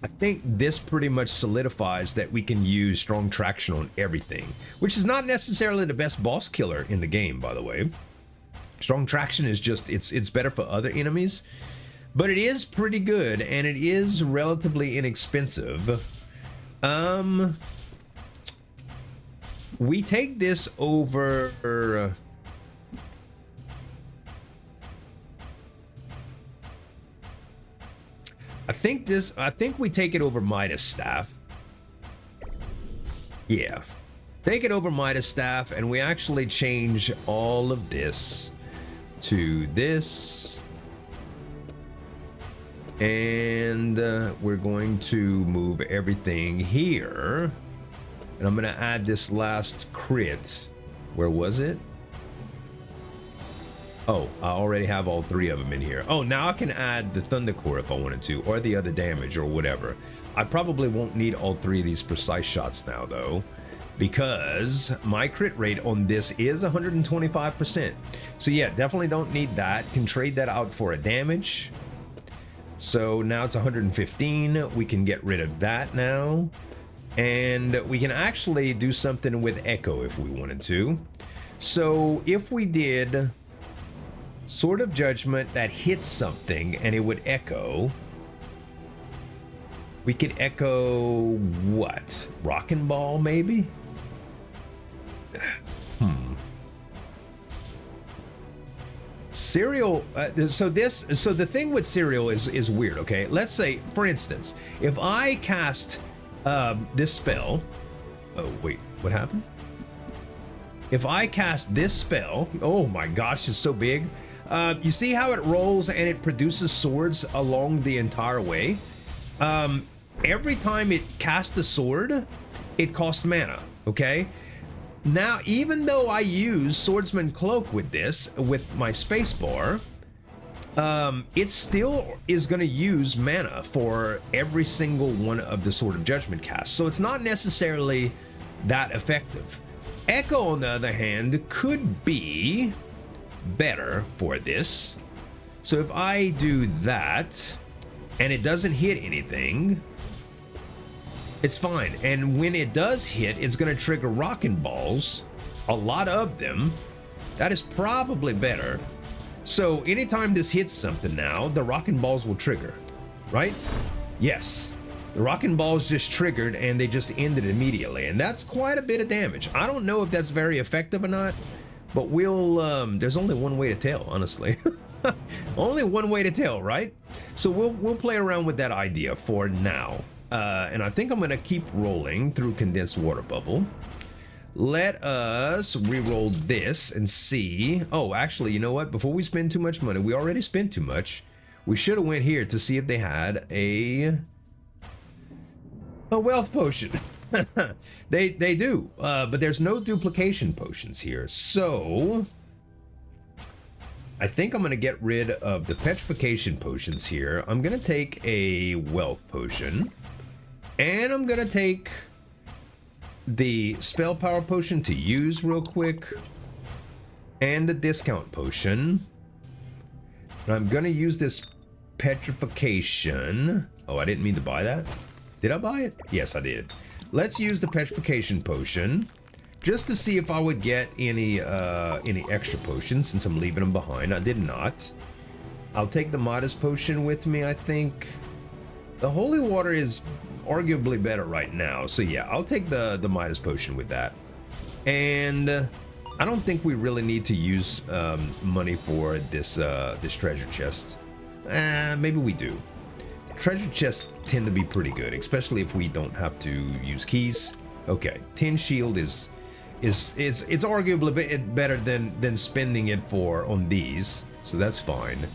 I think this pretty much solidifies that we can use strong traction on everything, which is not necessarily the best boss killer in the game, by the way. Strong traction is just, it's better for other enemies, but it is pretty good and it is relatively inexpensive. We take this over... I think we take it over Midas Staff. Yeah. Take it over Midas Staff, and we actually change all of this to this. And we're going to move everything here. And I'm going to add this last crit. Where was it? Oh, I already have all 3 of them in here. Oh, now I can add the Thundercore if I wanted to, or the other damage or whatever. I probably won't need all 3 of these precise shots now, though. because my crit rate on this is 125%. So yeah, definitely don't need that. Can trade that out for a damage. So now it's 115. We can get rid of that now. And we can actually do something with Echo if we wanted to. So if we did Sword of Judgment that hits something and it would echo, we could echo what? Rockin' Ball maybe? Serial, so the thing with Serial is weird, okay? Let's say, for instance, if I cast this spell, oh wait, what happened? If I cast this spell, oh my gosh, it's so big. You see how it rolls and it produces swords along the entire way? Every time it casts a sword, it costs mana, okay? Now, even though I use Swordsman Cloak with this, with my spacebar, it still is going to use mana for every single one of the Sword of Judgment casts. So it's not necessarily that effective. Echo, on the other hand, could be better for this. So if I do that, and it doesn't hit anything, it's fine. And when it does hit, it's going to trigger Rockin' Balls, a lot of them. That is probably better. So anytime this hits something now, the Rockin' Balls will trigger, right? Yes. The Rockin' Balls just triggered and they just ended immediately. And that's quite a bit of damage. I don't know if that's very effective or not, but we'll, there's only one way to tell, honestly. Only one way to tell, right? So we'll play around with that idea for now. And I think I'm gonna keep rolling through Condensed Water Bubble. Let us re-roll this and see. Oh, actually, you know what? Before we spend too much money, we already spent too much. We should have went here to see if they had a wealth potion. They do, but there's no duplication potions here. So I think I'm gonna get rid of the petrification potions here. I'm gonna take a wealth potion. And I'm gonna take the spell power potion to use real quick, and the discount potion. And I'm gonna use this petrification. Oh, I didn't mean to buy that. Did I buy it? Yes, I did. Let's use the petrification potion just to see if I would get any extra potions, since I'm leaving them behind. I did not. I'll take the modest potion with me, I think. The holy water is arguably better right now, so yeah, I'll take the Midas potion with that. And I don't think we really need to use money for this this treasure chest. Maybe we do. Treasure chests tend to be pretty good, especially if we don't have to use keys. Okay, tin shield is arguably a bit better than spending it on these, so that's fine.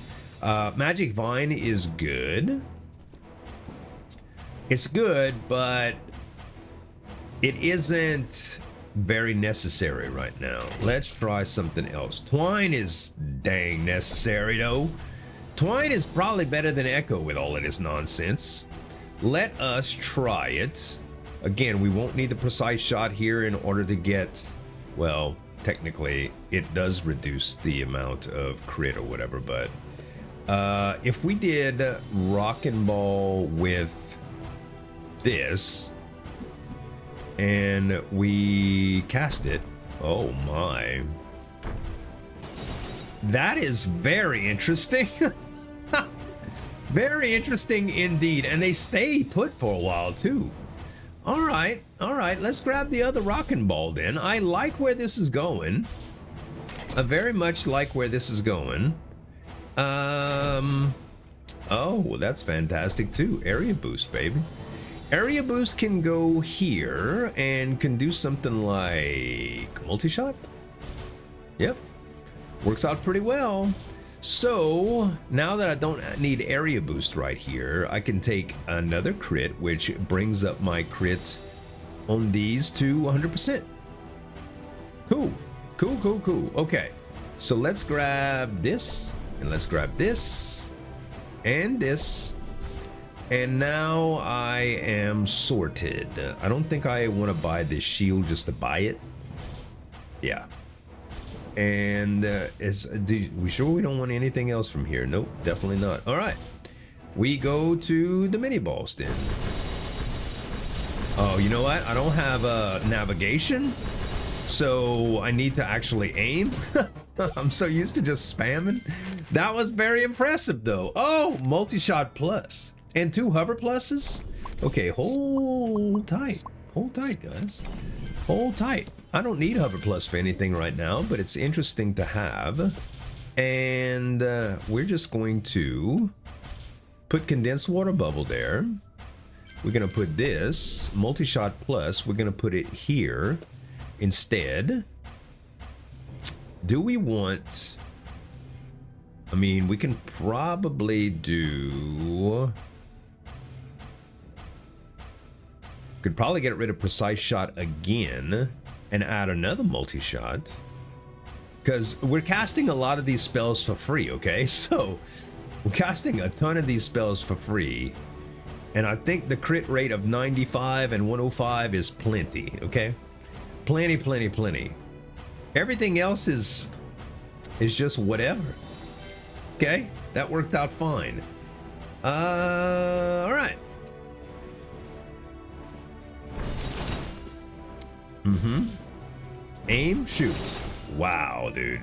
Magic Vine is good. It's good, but it isn't very necessary right now. Let's try something else. Twine is dang necessary though. Twine is probably better than Echo with all of this nonsense. Let us try it. Again, we won't need the precise shot here in order to get, well, technically it does reduce the amount of crit or whatever, but if we did Rockin' Ball with this and we cast it, oh my, that is very interesting. Very interesting indeed, and they stay put for a while too. All right, let's grab the other Rockin' Ball then. I like where this is going. I very much like where this is going. Oh, well, that's fantastic too. Area boost, baby. Area boost can go here and can do something like multi-shot. Yep, works out pretty well. So now that I don't need area boost right here, I can take another crit, which brings up my crit on these to 100%. Cool. Okay, so let's grab this, and let's grab this, and this. And now I am sorted. I don't think I want to buy this shield just to buy it. Yeah. And we sure we don't want anything else from here? Nope, definitely not. All right. We go to the mini boss then. Oh, you know what? I don't have navigation, so I need to actually aim. I'm so used to just spamming. That was very impressive though. Oh, multi-shot plus and 2 hover pluses. Okay, hold tight. Hold tight, guys. Hold tight. I don't need hover plus for anything right now, but it's interesting to have. And we're just going to put condensed water bubble there. We're gonna put this multi-shot plus. We're gonna put it here instead. Do we want? I mean, we can probably do. Could probably get rid of precise shot again and add another multi-shot, because we're casting a lot of these spells for free. Okay, so we're casting a ton of these spells for free. And I think the crit rate of 95 and 105 is plenty, okay? Plenty, plenty, plenty. Everything else is just whatever. Okay, that worked out fine. All right. Aim, shoot. Wow, dude.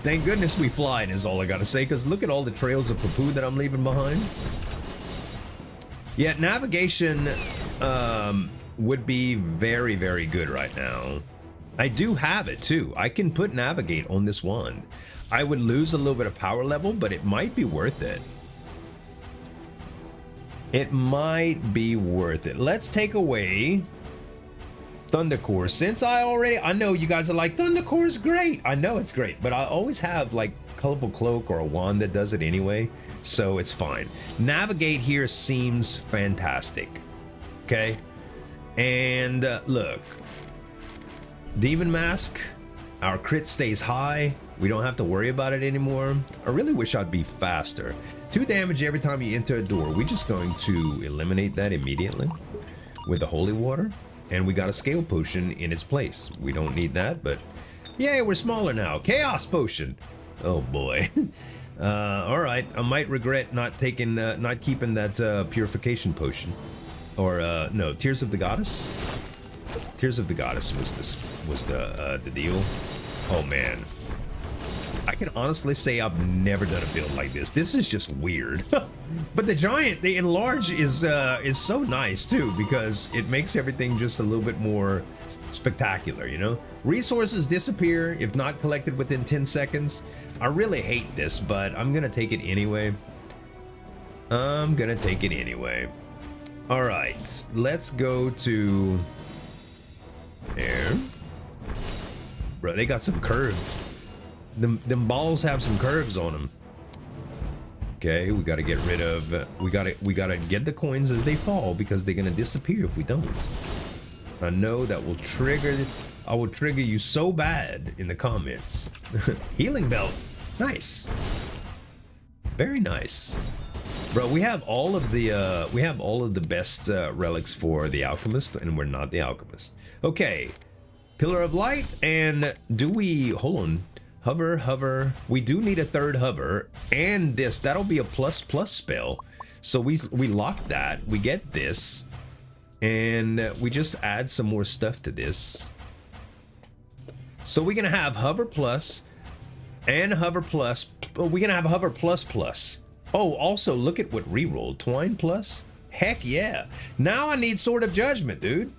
Thank goodness we flying is all I gotta say, because look at all the trails of poo-poo that I'm leaving behind. Yeah, navigation would be very, very good right now. I do have it too. I can put navigate on this wand. I would lose a little bit of power level, but it might be worth it. It might be worth it. Let's take away Thundercore. Since I know you guys are like, Thundercore is great. I know it's great, but I always have like colorful cloak or a wand that does it anyway. So it's fine. Navigate here seems fantastic. Okay. And look, Demon Mask, our crit stays high. We don't have to worry about it anymore. I really wish I'd be faster. 2 damage every time you enter a door. We're just going to eliminate that immediately with the holy water. And we got a scale potion in its place. We don't need that, but yay, we're smaller now. Chaos potion. Oh boy. All right, I might regret not keeping that purification potion, or no, Tears of the Goddess. Tears of the Goddess was the deal. Oh man, I can honestly say I've never done a build like this. This is just weird. But the enlarge is so nice too, because it makes everything just a little bit more spectacular, you know? Resources disappear if not collected within 10 seconds. I really hate this, but I'm gonna take it anyway. All right, let's go to there. Bro, they got some curves. Them balls have some curves on them. Okay, we gotta get rid of, we gotta get the coins as they fall, because they're gonna disappear if we don't. I know that will trigger, I will trigger you so bad in the comments. Healing belt, nice. Very nice. Bro, we have all of the best relics for the alchemist, and we're not the alchemist. Okay, pillar of light, and do we, hold on, hover, we do need a 3rd hover, and that'll be a plus spell. So we lock that, we get this, and we just add some more stuff to this. So we're gonna have hover plus and hover plus. We're gonna have hover plus. Oh, also look at what reroll, twine plus. Heck yeah! Now I need Sword of Judgment, dude.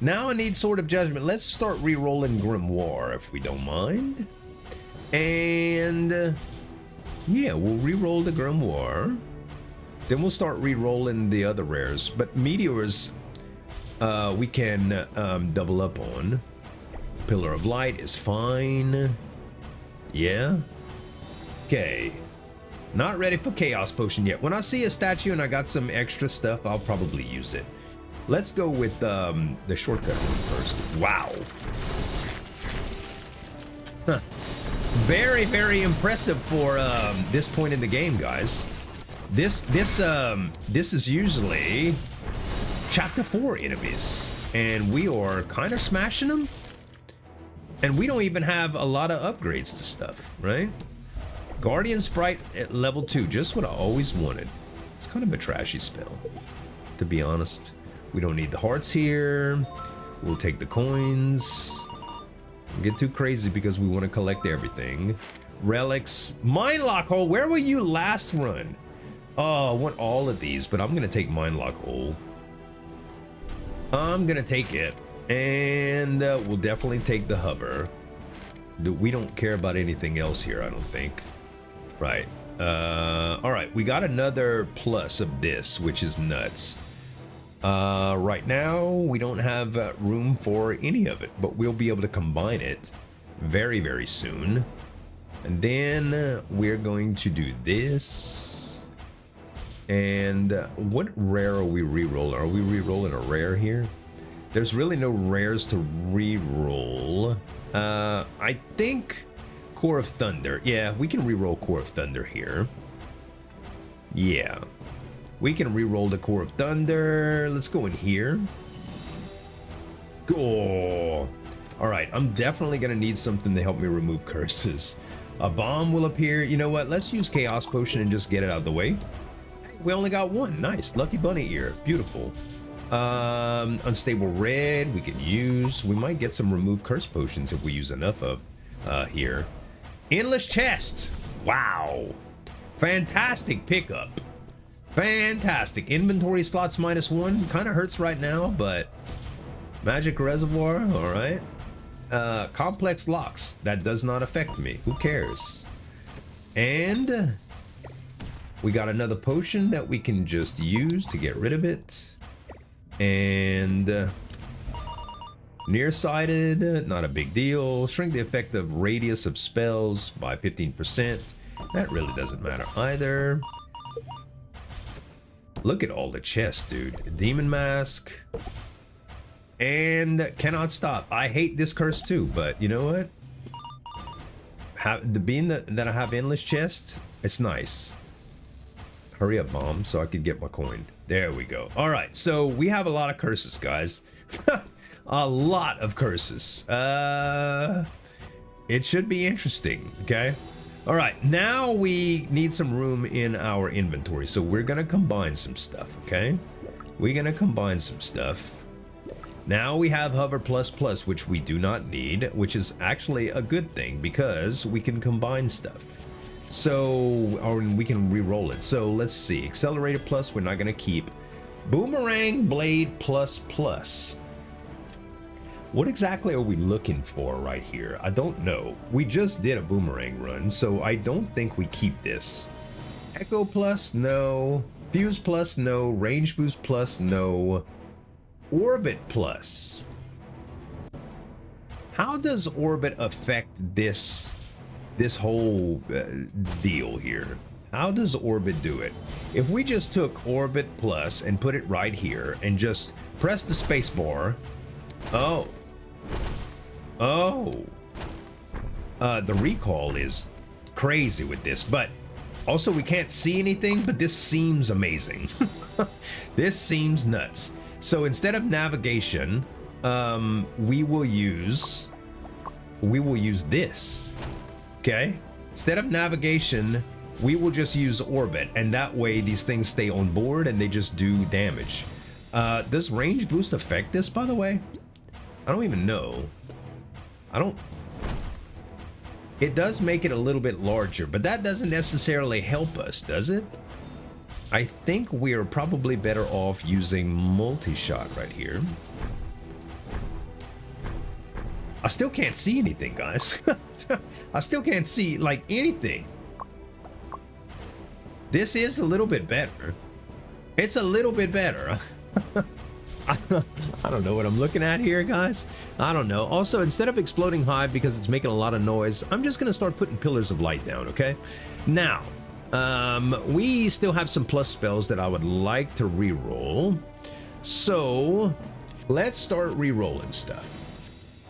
Now I need Sword of Judgment. Let's start re-rolling Grimoire if we don't mind. And yeah, we'll re-roll the Grimoire. Then we'll start re-rolling the other rares. But meteors, we can double up on. Pillar of Light is fine. Yeah. Okay. Not ready for Chaos Potion yet. When I see a statue and I got some extra stuff, I'll probably use it. Let's go with the shortcut one first. Wow. Huh. Very, very impressive for this point in the game, guys. This is usually chapter 4 enemies, and we are kind of smashing them. And we don't even have a lot of upgrades to stuff, right? Guardian Sprite at level 2, just what I always wanted. It's kind of a trashy spell, to be honest. We don't need the hearts here. We'll take the coins. Don't get too crazy because we want to collect everything. Relics. Mine Lock Hole, where were you last run? Oh, I want all of these, but I'm going to take Mine Lock Hole. I'm going to take it. And we'll definitely take the hover. We don't care about anything else here, I don't think. Right. All right, we got another plus of this, which is nuts. Right now, we don't have room for any of it, but we'll be able to combine it very, very soon. And then we're going to do this. And what rare are we re-rolling? Are we re-rolling a rare here? There's really no rares to re-roll. I think Core of Thunder. Yeah, we can re-roll Core of Thunder here. Yeah. We can re-roll the Core of Thunder. Let's go in here. Oh. Alright, I'm definitely going to need something to help me remove curses. A bomb will appear. You know what? Let's use Chaos Potion and just get it out of the way. We only got one. Nice. Lucky Bunny Ear. Beautiful. Unstable red we can use. We might get some remove curse potions if we use enough of here. Endless chest. Wow. Fantastic pickup. Fantastic. Inventory slots -1. Kind of hurts right now, but magic reservoir. All right. Complex locks. That does not affect me. Who cares? And we got another potion that we can just use to get rid of it. And nearsighted, not a big deal. Shrink the effective radius of spells by 15%. That really doesn't matter either. Look at all the chests, dude. Demon Mask. And cannot stop. I hate this curse too, but you know what? Being that I have endless chests, it's nice. Hurry up, bomb, so I could get my coin. There we go. All right, so we have a lot of curses, guys. A lot of curses. It should be interesting, okay? All right, now we need some room in our inventory, so we're gonna combine some stuff, okay? We're gonna combine some stuff. Now we have hover plus, which we do not need, which is actually a good thing because we can combine stuff. So, or we can re-roll it. So let's see. Accelerator plus, we're not going to keep. Boomerang blade plus. What exactly are we looking for right here? I don't know. We just did a boomerang run, so I don't think we keep this. Echo plus, no. Fuse plus, no. Range boost plus, no. Orbit plus. How does orbit affect this whole deal here? How does orbit do it? If we just took orbit plus and put it right here and just press the space bar. Oh. The recall is crazy with this, but also we can't see anything, but this seems amazing. This seems nuts. So instead of navigation, we will use this. Okay, instead of navigation, we will just use orbit, and that way these things stay on board and they just do damage. Does range boost affect this, by the way? I don't even know. It does make it a little bit larger, but that doesn't necessarily help us, does it? I think we're probably better off using multi-shot right here. I still can't see anything, guys. I still can't see, like, anything. This is a little bit better. It's a little bit better. I don't know what I'm looking at here, guys. I don't know. Also, instead of exploding hive because it's making a lot of noise, I'm just going to start putting pillars of light down, okay? Now, we still have some plus spells that I would like to re-roll. So, let's start re-rolling stuff.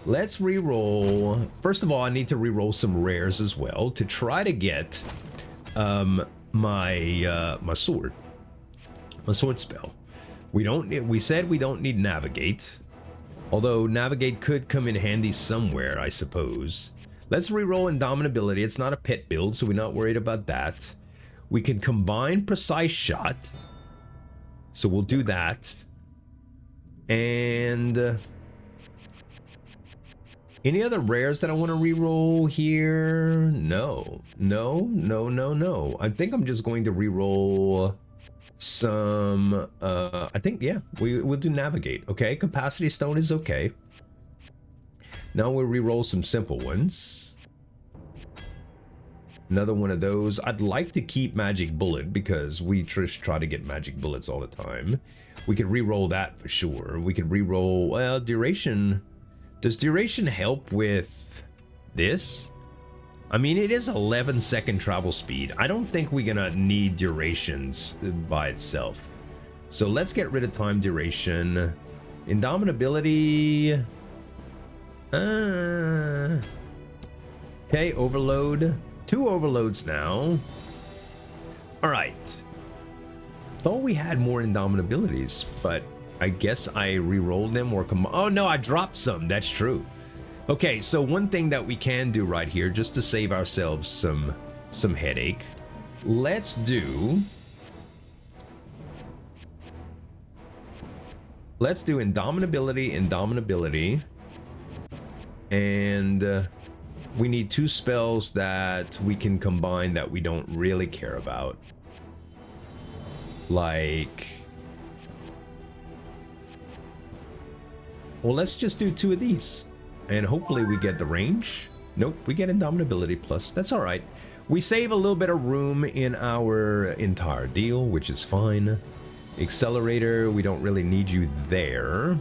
Let's re-roll. First of all, I need to re-roll some rares as well to try to get my sword spell. We said we don't need navigate, although navigate could come in handy somewhere, I suppose. Let's reroll indomitability. It's not a pet build, so we're not worried about that. We can combine precise shot, so we'll do that. And any other rares that I want to reroll here? No. I think I'm just going to reroll some. I think, yeah, we'll do navigate. Okay, capacity stone is okay. Now we'll reroll some simple ones. Another one of those. I'd like to keep magic bullet because we just try to get magic bullets all the time. We could reroll that for sure. We could reroll, well, duration. Does duration help with this? I mean, it is 11-second travel speed. I don't think we're gonna need durations by itself. So let's get rid of time duration. Indomitability. Okay, overload. 2 overloads now. All right. Thought we had more indomitabilities, but I guess I re-rolled them or oh no, I dropped some. That's true. Okay, so one thing that we can do right here, just to save ourselves some headache, let's do indomitability, and we need 2 spells that we can combine that we don't really care about. Like, well, let's just do 2 of these. And hopefully we get the range. Nope, we get indomitability plus. That's all right. We save a little bit of room in our entire deal, which is fine. Accelerator, we don't really need you there.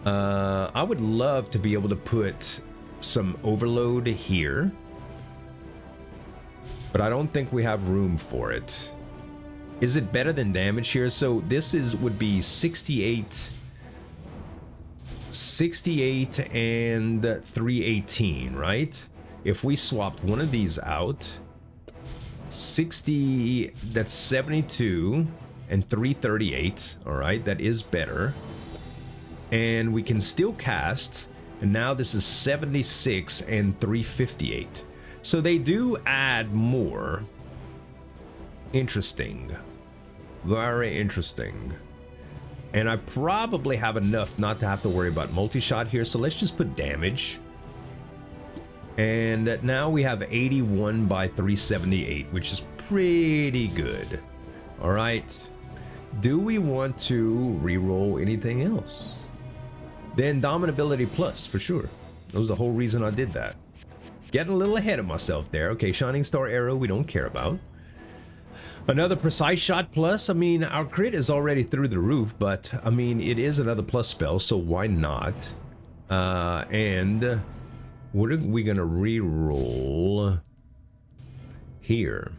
I would love to be able to put some overload here, but I don't think we have room for it. Is it better than damage here? So this would be 68 and 318, right? If we swapped one of these out, 60, that's 72 and 338. All right, that is better. And we can still cast, and now this is 76 and 358. So they do add more. Interesting. Very interesting. And I probably have enough not to have to worry about multi-shot here, so let's just put damage. And now we have 81 by 378, which is pretty good. All right. Do we want to reroll anything else? The indomitability plus, for sure. That was the whole reason I did that. Getting a little ahead of myself there. Okay, Shining Star Arrow, we don't care about. Another precise shot plus. I mean, our crit is already through the roof, but I mean, it is another plus spell, so why not? And what are we gonna re-roll here?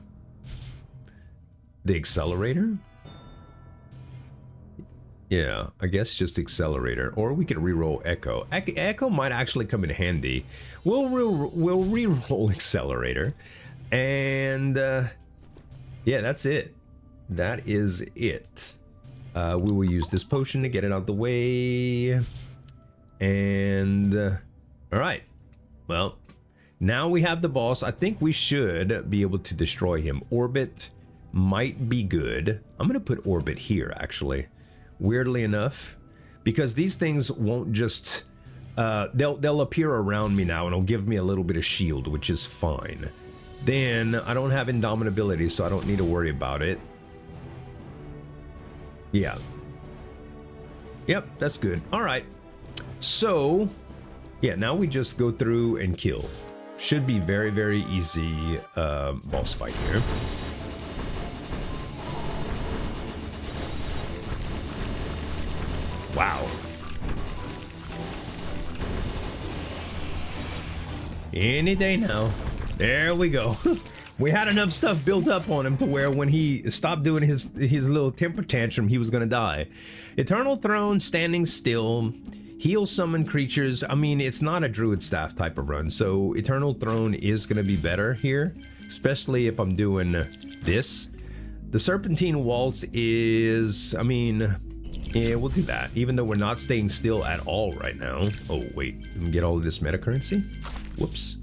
The accelerator? Yeah, I guess just accelerator, or we could re-roll echo. Echo might actually come in handy. We'll re-roll accelerator, and yeah, that's it. That is it. We will use this potion to get it out the way. And all right. Well, now we have the boss. I think we should be able to destroy him. Orbit might be good. I'm gonna put orbit here, actually. Weirdly enough, because these things won't just they'll appear around me now, and it'll give me a little bit of shield, which is fine. Then I don't have indomitability, so I don't need to worry about it. Yeah. Yep, that's good. All right. So, yeah, now we just go through and kill. Should be very, very easy boss fight here. Wow. Any day now. There we go. We had enough stuff built up on him to where when he stopped doing his little temper tantrum, he was gonna die. Eternal Throne, standing still, heal summon creatures. I mean, it's not a Druid Staff type of run, so Eternal Throne is gonna be better here, especially if I'm doing this. The serpentine waltz is, I mean, yeah, we'll do that, even though we're not staying still at all right now. Oh, wait, let me get all of this meta currency. Whoops.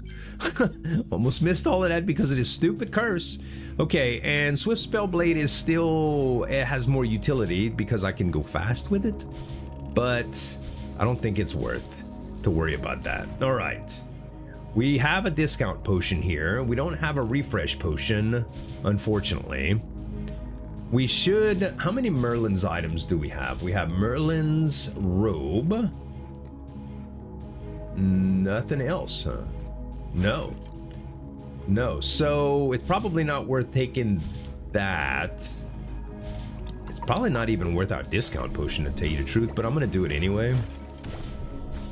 Almost missed all of that because of this stupid curse. Okay, and Swift Spell Blade is still, it has more utility because I can go fast with it, but I don't think it's worth to worry about that. All right. We have a discount potion here. We don't have a refresh potion, unfortunately. We should, how many Merlin's items do we have? We have Merlin's robe. Nothing else, huh? No. No, so it's probably not worth taking that. It's probably not even worth our discount potion, to tell you the truth, but I'm gonna do it anyway.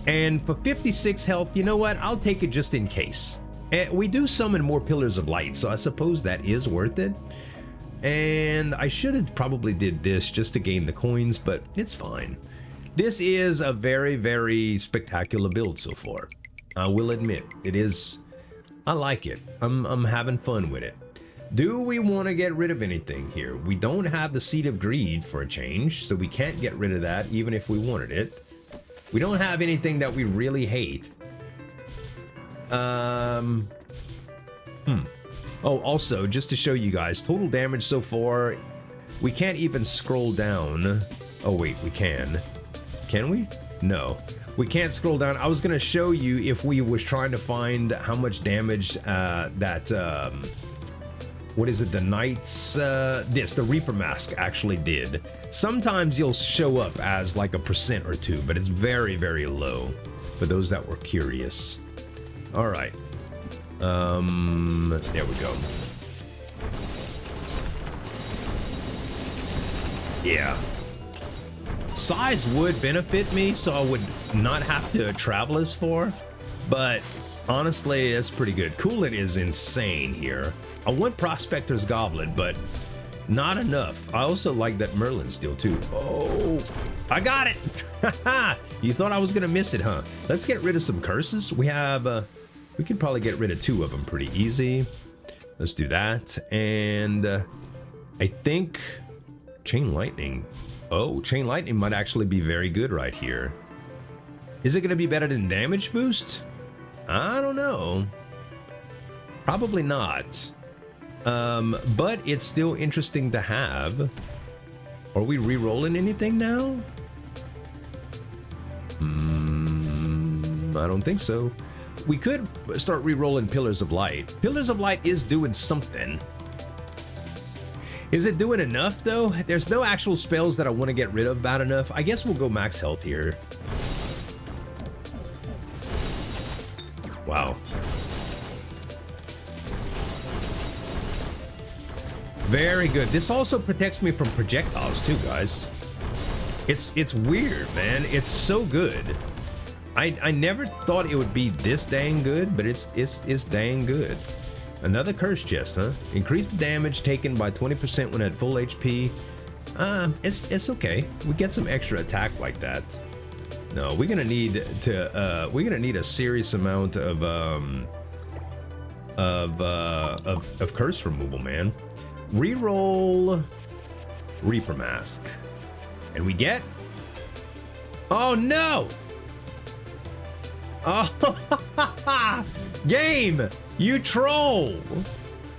And for 56 health, you know what? I'll take it just in case. And we do summon more Pillars of Light, so I suppose that is worth it. And I should have probably did this just to gain the coins, but it's fine. This is a very, very spectacular build so far. I will admit, it is. I like it. I'm having fun with it. Do we want to get rid of anything here? We don't have the Seed of Greed for a change, so we can't get rid of that even if we wanted it. We don't have anything that we really hate. Oh, also, just to show you guys, total damage so far, we can't even scroll down. Oh wait, we can. Can we? No. We can't scroll down. I was gonna show you if we was trying to find how much damage that what is it, the Knights, the Reaper Mask actually did. Sometimes you'll show up as like a % or 2, but it's very, very low for those that were curious. All right. There we go. Yeah. Size would benefit me, so I would not have to travel as far, but honestly, it's pretty good. Coolant is insane here. I want Prospector's Goblet, but not enough. I also like that Merlin Steel too. Oh, I got it. You thought I was gonna miss it, huh? Let's get rid of some curses. We have, we could probably get rid of 2 of them pretty easy. Let's do that. And I think Chain Lightning. Oh, Chain Lightning might actually be very good right here. Is it going to be better than damage boost? I don't know. Probably not. But it's still interesting to have. Are we re-rolling anything now? I don't think so. We could start re-rolling Pillars of Light. Pillars of Light is doing something. Is it doing enough though? There's no actual spells that I want to get rid of bad enough. I guess we'll go max health here. Wow. Very good. This also protects me from projectiles too, guys. It's weird, man. It's so good. I never thought it would be this dang good, but it's dang good. Another curse chest, huh? Increase the damage taken by 20% when at full HP. It's okay. We get some extra attack like that. No, we're gonna need a serious amount of curse removal, man. Reroll Reaper Mask, and we get. Oh no! Oh, game! You troll!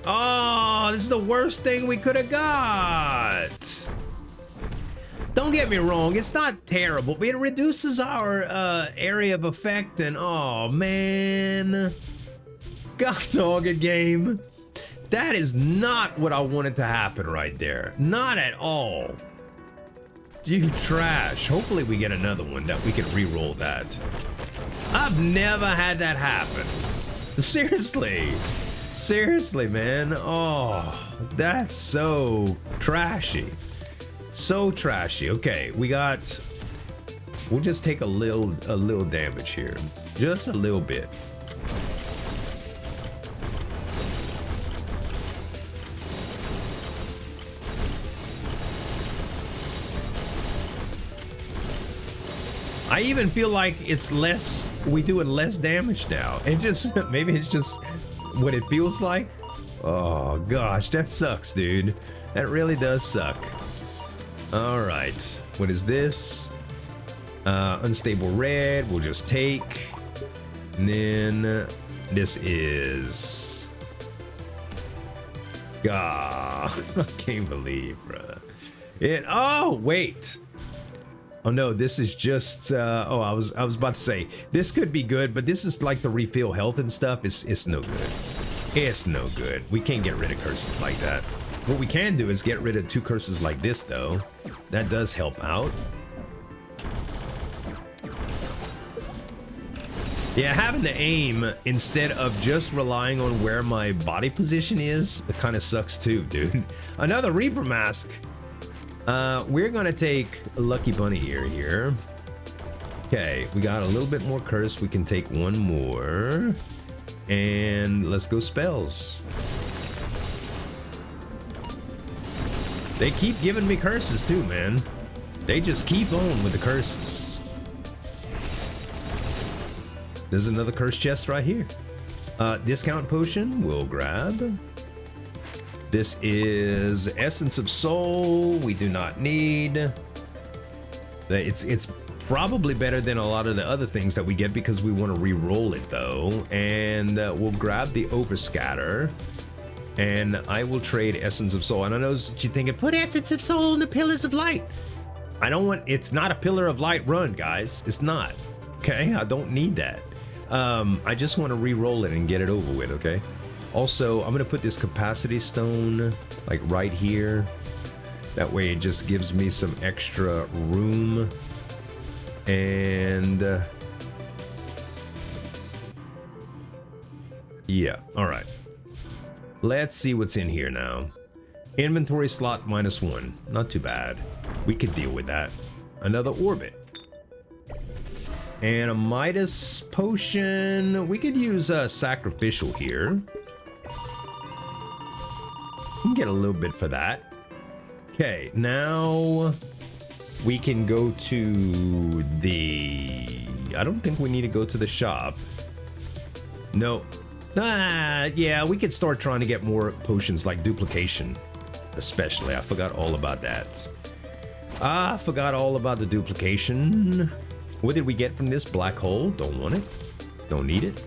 Oh, this is the worst thing we could have got. Don't get me wrong, it's not terrible, but it reduces our area of effect, and oh man. God dog it, game. That is not what I wanted to happen right there. Not at all. You trash. Hopefully we get another one that we can re-roll that. I've never had that happen. Seriously. Seriously, man. Oh, that's so trashy. So trashy. Okay, we'll just take a little damage here. Just a little bit. I even feel like it's less, we doing less damage now. It just, maybe it's just what it feels like. Oh gosh, that sucks, dude. That really does suck. All right, what is this? Unstable red, we'll just take. And then this is... God, I can't believe, bruh. Oh, wait. Oh no, this is just, oh, I was about to say, this could be good, but this is like the refill health and stuff. It's no good. It's no good. We can't get rid of curses like that. What we can do is get rid of 2 curses like this, though. That does help out. Yeah, having to aim instead of just relying on where my body position is, it kind of sucks too, dude. Another Reaper Mask. We're gonna take a Lucky Bunny ear here. Okay, we got a little bit more curse. We can take one more. And let's go spells. They keep giving me curses too, man. They just keep on with the curses. There's another curse chest right here. Discount potion, we'll grab. This is Essence of Soul, we do not need. It's probably better than a lot of the other things that we get because we want to re-roll it though. And we'll grab the Overscatter. And I will trade Essence of Soul. And I know what you're thinking, put Essence of Soul in the Pillars of Light. I don't want, it's not a Pillar of Light run, guys. It's not, okay? I don't need that. I just want to re-roll it and get it over with, okay? Also, I'm gonna put this Capacity Stone like right here. That way it just gives me some extra room. And yeah, all right. Let's see what's in here now. Inventory slot -1. Not too bad. We could deal with that. Another orbit. And a Midas potion. We could use a sacrificial here. We can get a little bit for that. Okay, now we can go to the... I don't think we need to go to the shop. No. Yeah, we could start trying to get more potions like duplication. Especially, I forgot all about that. I forgot all about the duplication. What did we get from this? Black hole? Don't want it. Don't need it.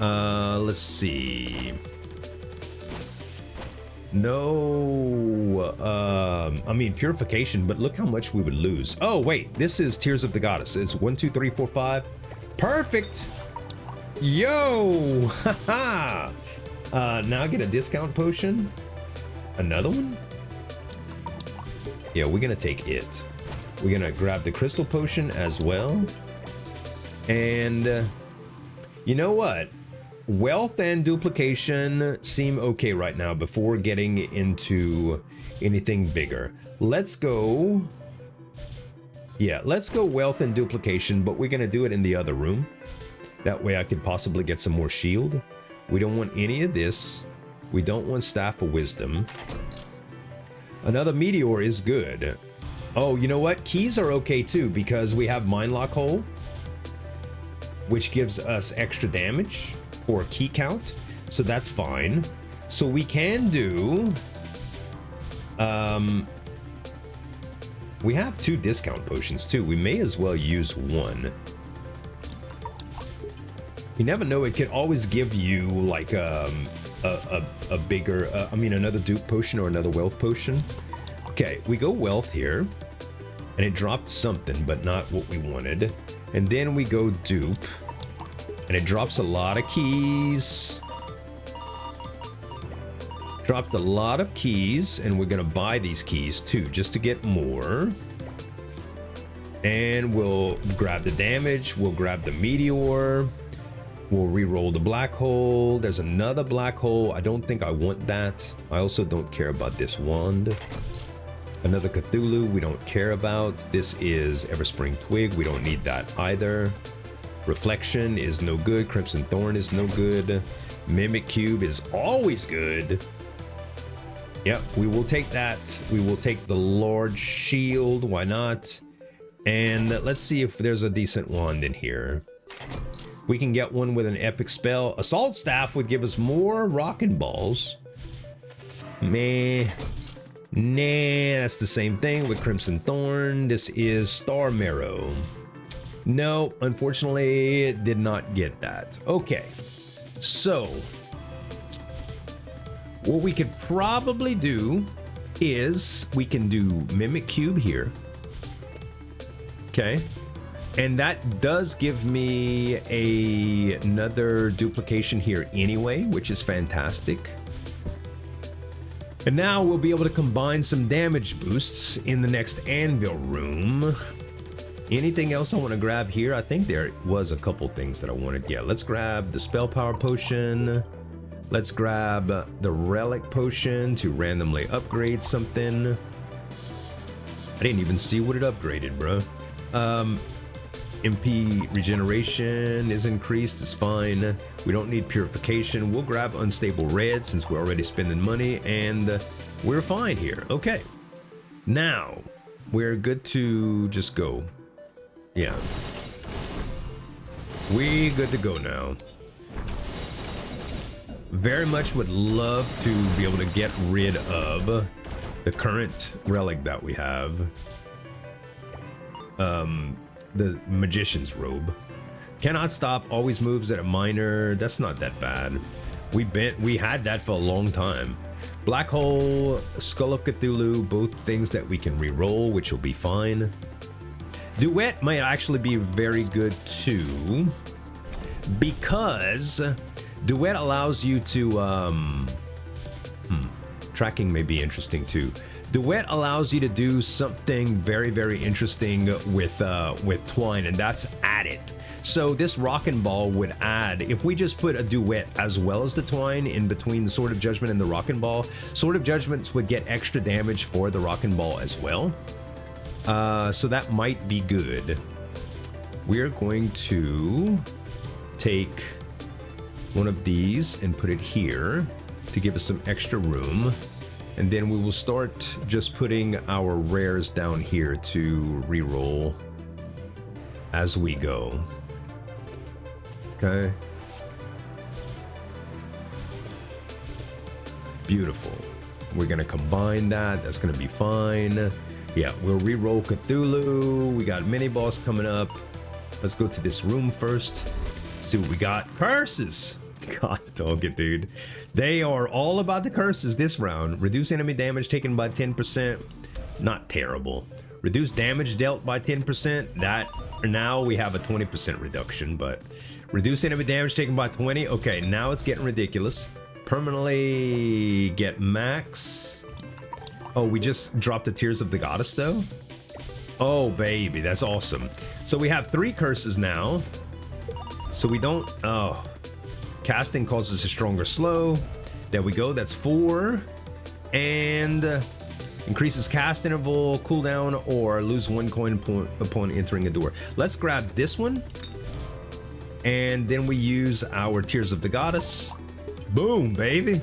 Let's see. No, I mean purification, but look how much we would lose. Oh wait, this is Tears of the Goddess. It's 1, 2, 3, 4, 5. Perfect. Yo, haha. Now I get a discount potion. Another one. Yeah, we're gonna take it. We're gonna grab the crystal potion as well. And you know what? Wealth and duplication seem okay right now before getting into anything bigger. Let's go. Yeah, let's go wealth and duplication, but we're gonna do it in the other room. That way I could possibly get some more shield. We don't want any of this. We don't want Staff of Wisdom. Another meteor is good. Oh, you know what? Keys are okay too because we have Mind Lock Hole, which gives us extra damage for a key count, so that's fine. So we can do we have 2 discount potions too. We may as well use one. You never know, it could always give you like a bigger I mean another dupe potion or another wealth potion. Okay, we go wealth here and it dropped something but not what we wanted, and then we go dupe and it drops a lot of keys. Dropped a lot of keys, and we're gonna buy these keys too, just to get more. And we'll grab the damage, we'll grab the meteor, we'll re-roll the black hole. There's another black hole. I don't think I want that. I also don't care about this wand. Another Cthulhu we don't care about. This is Everspring Twig, we don't need that either. Reflection is no good. Crimson Thorn is no good. Mimic Cube is always good. Yep, we will take that. We will take the large shield. Why not? And let's see if there's a decent wand in here. We can get one with an epic spell. Assault Staff would give us more rockin' balls. Meh. Nah, that's the same thing with Crimson Thorn. This is Star Marrow. No, unfortunately, it did not get that. Okay, so what we could probably do is we can do Mimic Cube here. Okay, and that does give me another duplication here anyway, which is fantastic. And now we'll be able to combine some damage boosts in the next anvil room. Anything else I want to grab here? I think there was a couple things that I wanted. Yeah, let's grab the spell power potion. Let's grab the relic potion to randomly upgrade something. I didn't even see what it upgraded, bro. MP regeneration is increased, it's fine. We don't need purification. We'll grab unstable red since we're already spending money, and we're fine here. Okay, now we're good to just go. Yeah, we good to go now. Very much would love to be able to get rid of the current relic that we have. The magician's robe. Cannot stop, always moves at a minor. That's not that bad. We had that for a long time. Black hole, Skull of Cthulhu, both things that we can re-roll, which will be fine. Duet might actually be very good too, because Duet allows you to tracking may be interesting too. Duet allows you to do something very, very interesting with twine, and that's add it. So this rockin' ball would add, if we just put a duet as well as the twine in between the Sword of Judgment and the rockin' ball, Sword of Judgments would get extra damage for the rockin' ball as well. So that might be good. We're going to take one of these and put it here to give us some extra room. And then we will start just putting our rares down here to reroll as we go. Okay. Beautiful. We're gonna combine that. That's gonna be fine. Yeah, we'll reroll Cthulhu. We got mini boss coming up. Let's go to this room first. See what we got. Curses! God dog it, dude. They are all about the curses this round. Reduce enemy damage taken by 10%. Not terrible. Reduce damage dealt by 10%. That, now we have a 20% reduction, but reduce enemy damage taken by 20. Okay, now it's getting ridiculous. Permanently get max. Oh, we just dropped the Tears of the Goddess though. Oh baby, that's awesome. So we have 3 curses now. So we don't, oh. Casting causes a stronger slow. There we go, that's 4. And increases cast interval, cooldown, or lose 1 coin upon entering a door. Let's grab this one. And then we use our Tears of the Goddess. Boom, baby.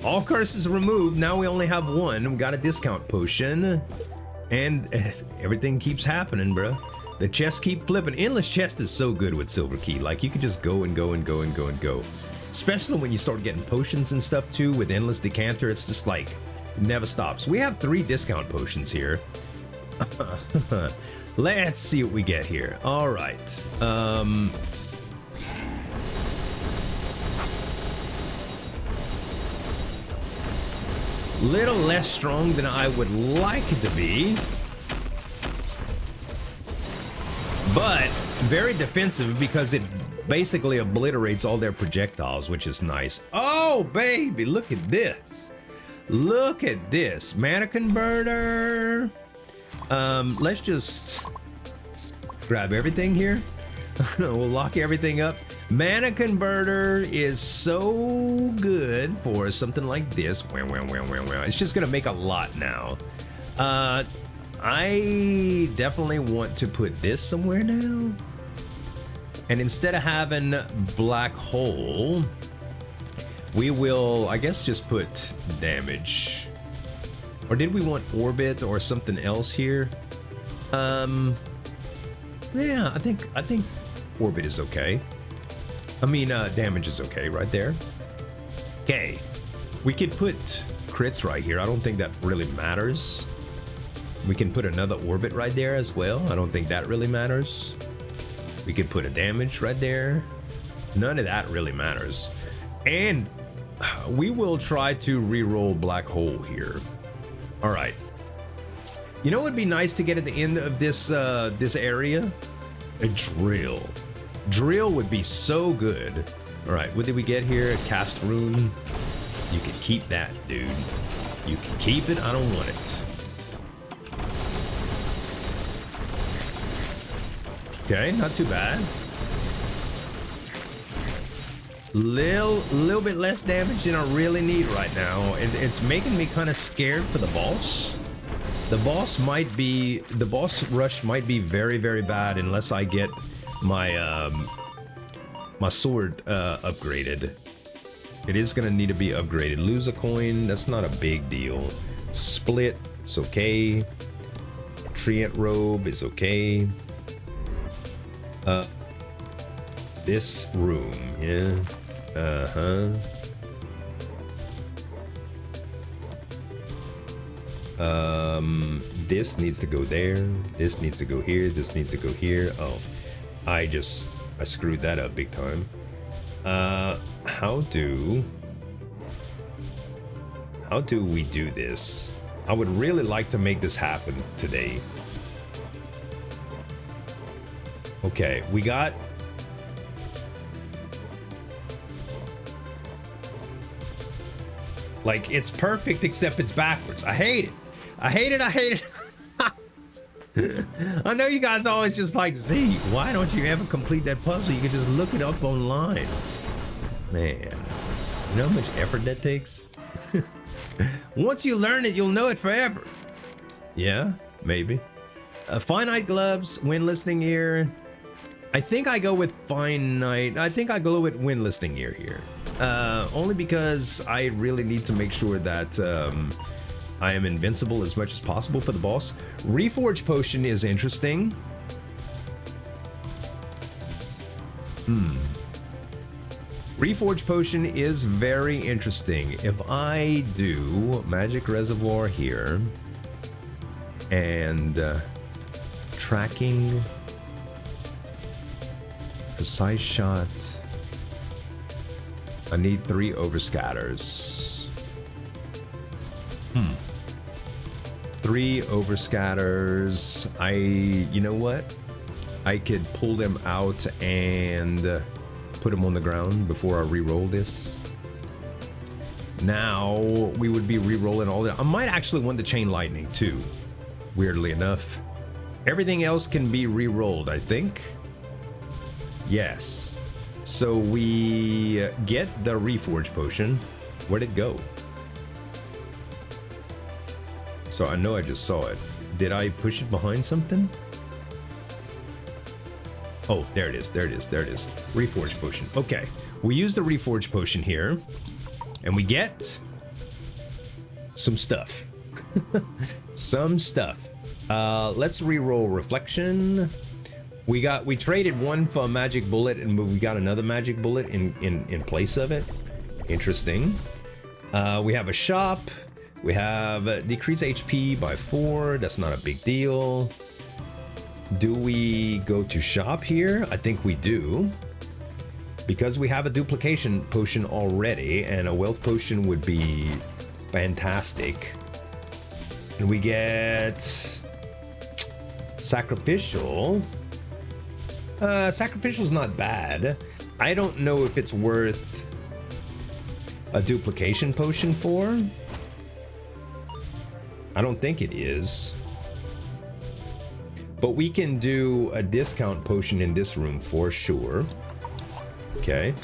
All curses removed. Now we only have 1. We got a discount potion. And everything keeps happening, bro. The chests keep flipping. Endless chest is so good with Silver Key. Like, you could just go and go and go and go and go. Especially when you start getting potions and stuff too with Endless Decanter. It's just like, it never stops. We have 3 discount potions here. Let's see what we get here. All right. Little less strong than I would like it to be. But very defensive because it basically obliterates all their projectiles, which is nice. Oh, baby, look at this. Look at this. Mana Converter. Let's just grab everything here. We'll lock everything up. Mana Converter is so good for something like this. It's just gonna make a lot now. I definitely want to put this somewhere now. And instead of having Black Hole, we will, I guess, just put damage. Or did we want Orbit or something else here? Yeah, I think Orbit is okay. I mean, damage is okay right there. Okay, we could put crits right here. I don't think that really matters. We can put another orbit right there as well. I don't think that really matters. We could put a damage right there. None of that really matters. And we will try to re-roll Black Hole here. All right. You know what would be nice to get at the end of this this area? A drill. Drill would be so good. All right, what did we get here? A cast rune. You can keep that, dude. You can keep it. I don't want it. Okay, not too bad. Little bit less damage than I really need right now, and it's making me kind of scared for the boss. The boss rush might be very, very bad unless I get my my sword upgraded. It is gonna need to be upgraded. Lose a coin, that's not a big deal. Split, it's okay. Treant robe is okay. This room, yeah. This needs to go there. This needs to go here. This needs to go here. Oh, I screwed that up big time. How do we do this? I would really like to make this happen today. Okay, we got... Like, it's perfect except it's backwards. I hate it. I hate it. I hate it. I know you guys always just like, Z, why don't you ever complete that puzzle? You can just look it up online. Man, you know how much effort that takes? Once you learn it, you'll know it forever. Yeah, maybe. Finite gloves, wind listening ear. I think I go with finite. I think I go with wind listening ear here. Only because I really need to make sure that I am invincible as much as possible for the boss. Reforge potion is interesting. Reforge potion is very interesting. If I do magic reservoir here and tracking, precise shot, I need 3 overscatters. 3 overscatters. You know what? I could pull them out and put them on the ground before I re-roll this. Now we would be re-rolling all that. I might actually want the chain lightning too, weirdly enough. Everything else can be re-rolled, I think. Yes. So we get the reforge potion. Where'd it go? So I know I just saw it. Did I push it behind something? Oh, there it is, there it is, there it is. Reforge potion. Okay, we use the reforge potion here, and we get some stuff. Some stuff. Let's re-roll reflection. We traded one for a magic bullet, and we got another magic bullet in place of it. Interesting. We have a shop. We have decrease HP by 4. That's not a big deal. Do we go to shop here? I think we do. Because we have a duplication potion already, and a wealth potion would be fantastic. And we get sacrificial. Sacrificial's not bad. I don't know if it's worth a duplication potion for. I don't think it is. But we can do a discount potion in this room for sure. Okay.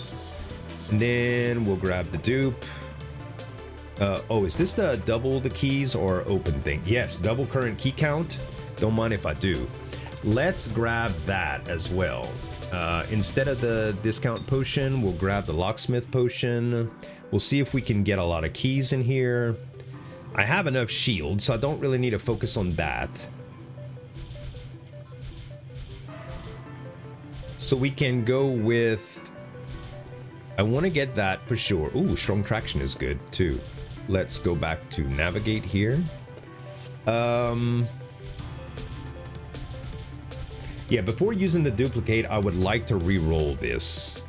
And then we'll grab the dupe. Oh, is this the double the keys or open thing? Yes, double current key count. Don't mind if I do. Let's grab that as well. Instead of the discount potion, we'll grab the locksmith potion. We'll see if we can get a lot of keys in here. I have enough shields, so I don't really need to focus on that. So we can go with... I want to get that for sure. Ooh, strong traction is good too. let's go back to navigate here. Yeah, before using the duplicate, I would like to re-roll this.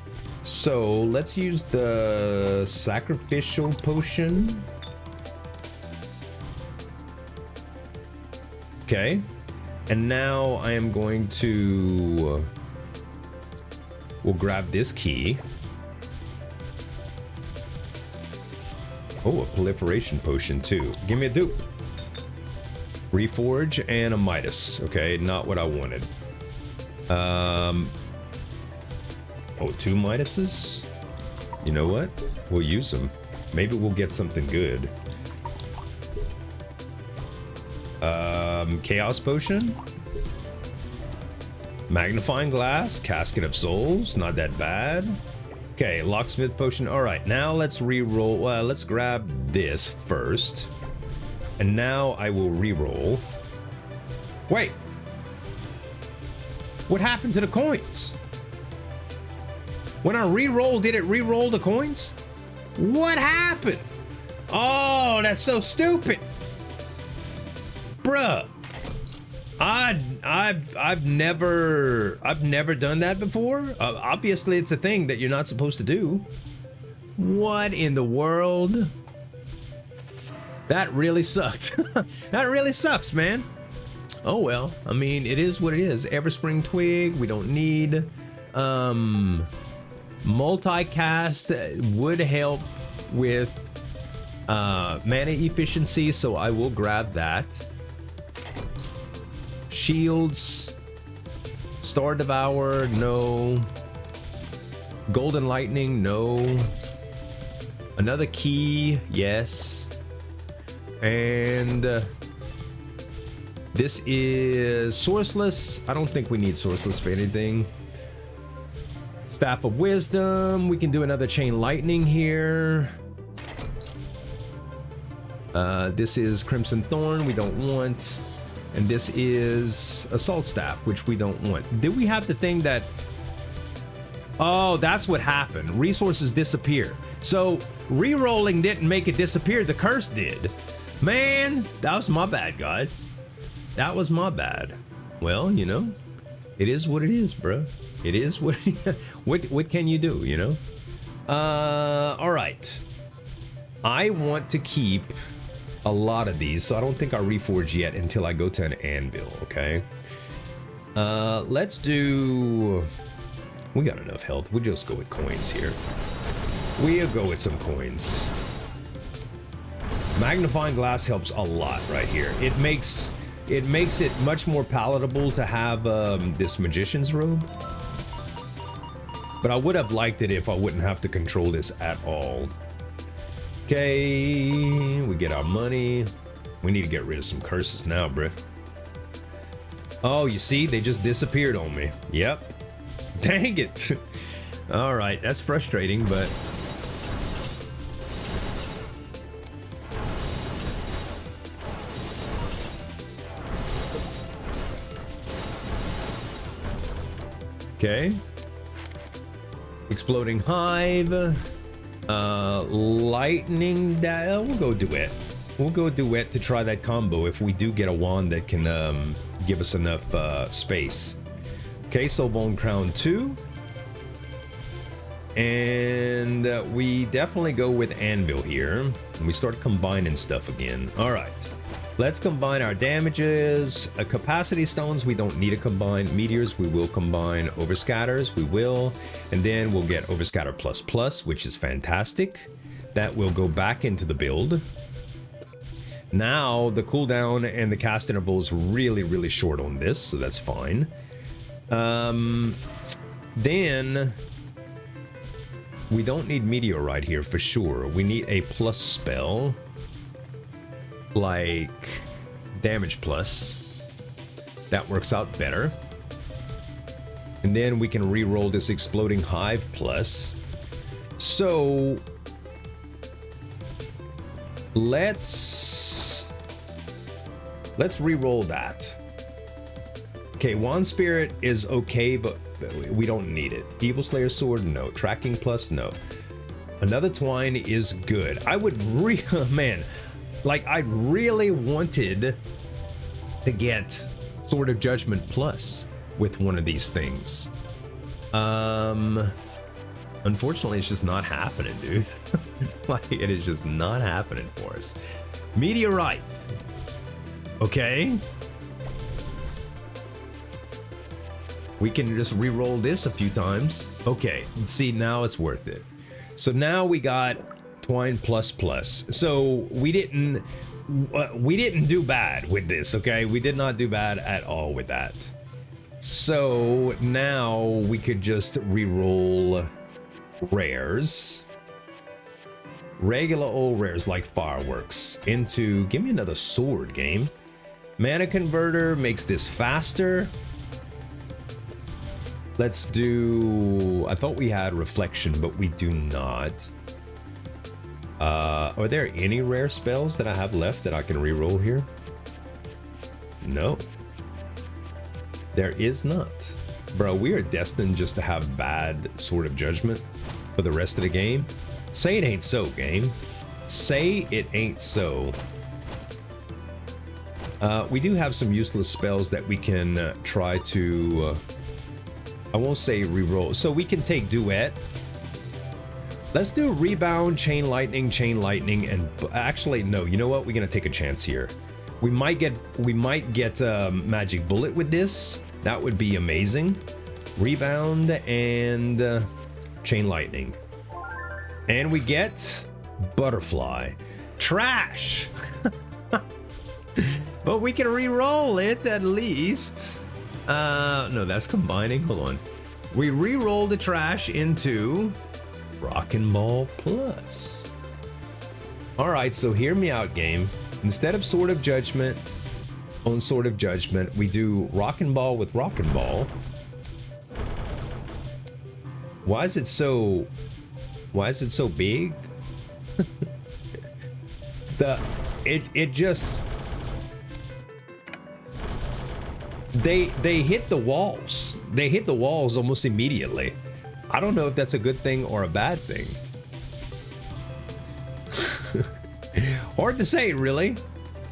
So let's use the sacrificial potion. Okay, and now I am going to we'll grab this key. Oh, a proliferation potion too. Give me a dupe. Reforge and a Midas. Okay, not what I wanted. Oh, 2 Midases? You know what? We'll use them. Maybe we'll get something good. Chaos potion? Magnifying glass? Casket of souls? Not that bad. Okay, locksmith potion. Alright, now let's re-roll. Well, let's grab this first. And now I will re-roll. Wait! What happened to the coins? When I re-roll, did it re-roll the coins? What happened? Oh, that's so stupid. Bruh. I've never done that before. Obviously, it's a thing that you're not supposed to do. What in the world? That really sucked. That really sucks, man. Oh well. I mean, it is what it is. Everspring twig. We don't need. Multicast would help with mana efficiency, so I will grab that. Shields, Star Devour, no. Golden Lightning, no. Another key, yes. And this is sourceless. I don't think we need sourceless for anything. Staff of Wisdom. We can do another Chain Lightning here. This is Crimson Thorn. We don't want. And this is Assault Staff, which we don't want. Did we have the thing that... Oh, that's what happened. Resources disappear. So, re-rolling didn't make it disappear. The curse did. Man, that was my bad, guys. That was my bad. Well, you know, it is what it is, bro. It is what it is. What can you do, you know? All right. I want to keep a lot of these, so I don't think I'll reforge yet until I go to an anvil, okay? Let's do... We got enough health. We'll just go with coins here. We'll go with some coins. Magnifying glass helps a lot right here. It makes it much more palatable to have this magician's robe. But I would have liked it if I wouldn't have to control this at all. Okay, we get our money. We need to get rid of some curses now, bruh. Oh, you see, they just disappeared on me. Yep. Dang it. All right, that's frustrating, but... Okay. Exploding hive. Lightning. We'll go duet. We'll go duet to try that combo if we do get a wand that can give us enough space. Okay, so Bone Crown 2. And we definitely go with Anvil here. And we start combining stuff again. Alright. Let's combine our damages. Capacity stones, we don't need to combine. Meteors, we will combine. Overscatters, we will. And then we'll get Overscatter plus plus, which is fantastic. That will go back into the build. Now, the cooldown and the cast interval is really, really short on this, so that's fine. Then... we don't need Meteorite here for sure. We need a plus spell. Like damage plus. That works out better. And then we can re-roll this exploding hive plus. So let's re-roll that. Okay, Wand Spirit is okay, but we don't need it. Evil Slayer Sword, no. Tracking plus, no. Another twine is good. I would man, like I really wanted to get Sword of Judgment Plus with one of these things. Unfortunately, it's just not happening, dude. Like, it is just not happening for us. Meteorite. Okay. We can just re-roll this a few times. Okay, see, now it's worth it. So now we got twine plus plus. So we didn't do bad with this, okay? We did not do bad at all with that. So now we could just re-roll rares. Regular old rares like fireworks into, give me another sword, game. Mana converter makes this faster. Let's do, I thought we had reflection, but we do not. Are there any rare spells that I have left that I can re-roll here? No. There is not. Bro, we are destined just to have bad Sword of Judgment for the rest of the game. Say it ain't so, game. Say it ain't so. We do have some useless spells that we can try to... I won't say re-roll. So we can take Duet. Let's do Rebound, Chain Lightning, and... Actually, no. You know what? We're going to take a chance here. We might get Magic Bullet with this. That would be amazing. Rebound and Chain Lightning. And we get Butterfly. Trash! But we can re-roll it at least. No, that's combining. Hold on. We re-roll the trash into Rockin' Ball Plus. Alright, so hear me out, game. Instead of Sword of Judgment on Sword of Judgment, we do Rockin' Ball with Rockin' Ball. Why is it so big? It just... They hit the walls. They hit the walls almost immediately. I don't know if that's a good thing or a bad thing. Hard to say, really.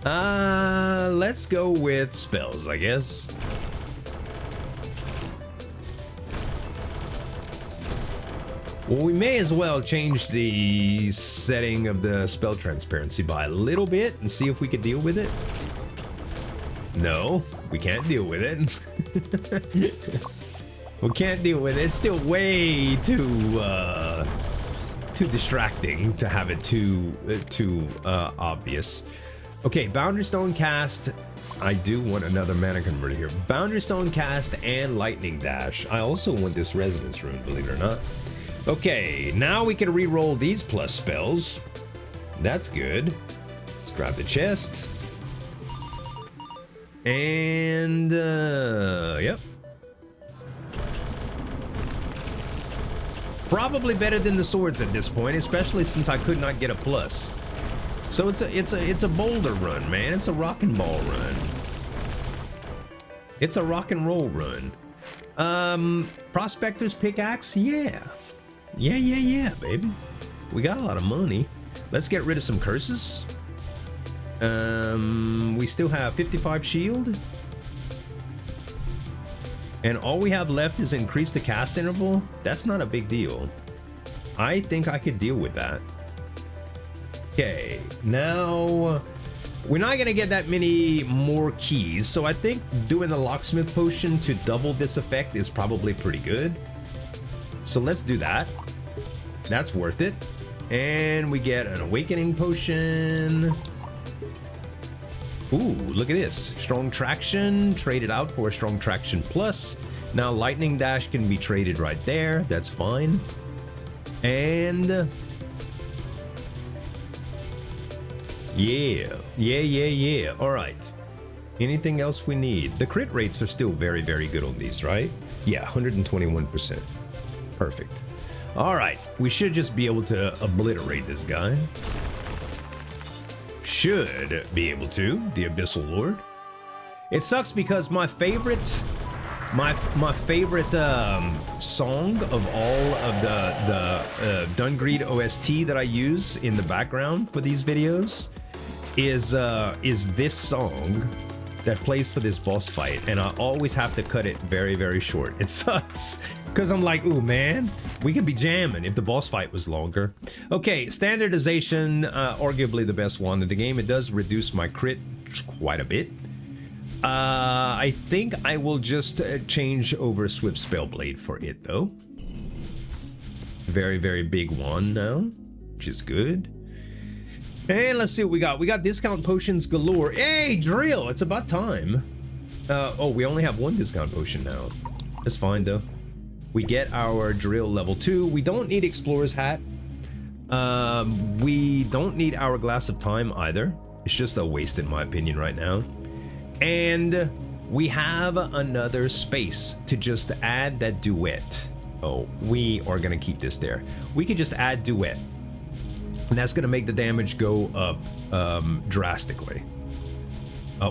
Let's go with spells, I guess. Well, we may as well change the setting of the spell transparency by a little bit and see if we can deal with it. No, we can't deal with it. We can't deal with it. It's still way too distracting to have it too obvious. Okay, Boundary Stone cast. I do want another mana converter here. Boundary Stone cast and Lightning Dash. I also want this Resonance Rune, believe it or not. Okay, now we can re-roll these plus spells. That's good. Let's grab the chest. And, yep. Probably better than the swords at this point, especially since I could not get a plus. So it's a boulder run, man. It's a rock and ball run. It's a rock and roll run. Prospector's pickaxe, yeah. Yeah, baby. We got a lot of money. Let's get rid of some curses. We still have 55 shield. And all we have left is increase the cast interval. That's not a big deal. I think I could deal with that. Okay, now we're not gonna get that many more keys, so I think doing the locksmith potion to double this effect is probably pretty good. So let's do that. That's worth it. And we get an awakening potion. Ooh, look at this. Strong traction, traded out for a strong traction plus. Now lightning dash can be traded right there. That's fine. And yeah. All right. Anything else we need? The crit rates are still very, very good on these, right? Yeah, 121%. Perfect. All right. We should just be able to obliterate this guy. Should be able to, the Abyssal Lord. It sucks because my favorite My favorite song of all of the Dungreed OST that I use in the background for these videos is this song that plays for this boss fight, and I always have to cut it very, very short. It sucks because I'm like, ooh man, we could be jamming if the boss fight was longer. Okay, standardization, arguably the best one in the game. It does reduce my crit quite a bit. I think I will just change over Swift Spellblade for it though. Very, very big one now, which is good. And let's see what we got. We got discount potions galore. Hey, drill! It's about time. Oh, we only have one discount potion now. That's fine though. We get our drill level 2. We don't need explorer's hat. We don't need hourglass of time either. It's just a waste in my opinion right now. And we have another space to just add that duet. Oh, we are gonna keep this there. We can just add duet. And that's gonna make the damage go up drastically.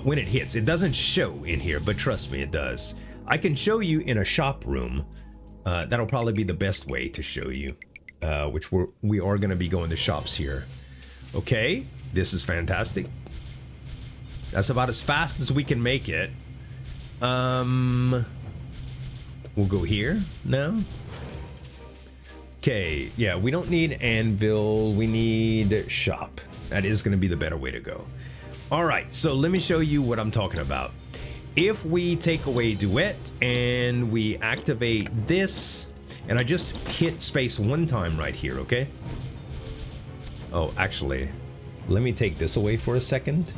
When it hits. It doesn't show in here, but trust me, it does. I can show you in a shop room. That'll probably be the best way to show you. Which we are gonna be going to shops here. Okay, this is fantastic. That's about as fast as we can make it. We'll go here now. Okay, yeah, we don't need anvil, we need shop. That is gonna be the better way to go. All right, so let me show you what I'm talking about. If we take away duet and we activate this, and I just hit space one time right here, okay? Oh, actually, let me take this away for a second.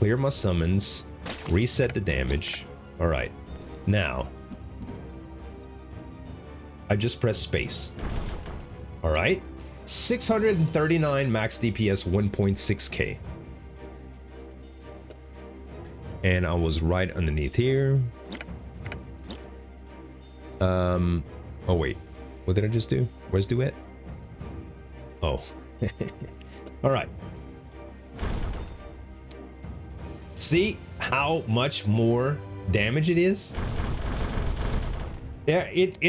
Clear my summons, reset the damage. All right, now I just press space. All right, 639 max DPS, 1.6k. And I was right underneath here. Oh wait, what did I just do? Where's duet? Oh, all right. See how much more damage it is? Yeah, it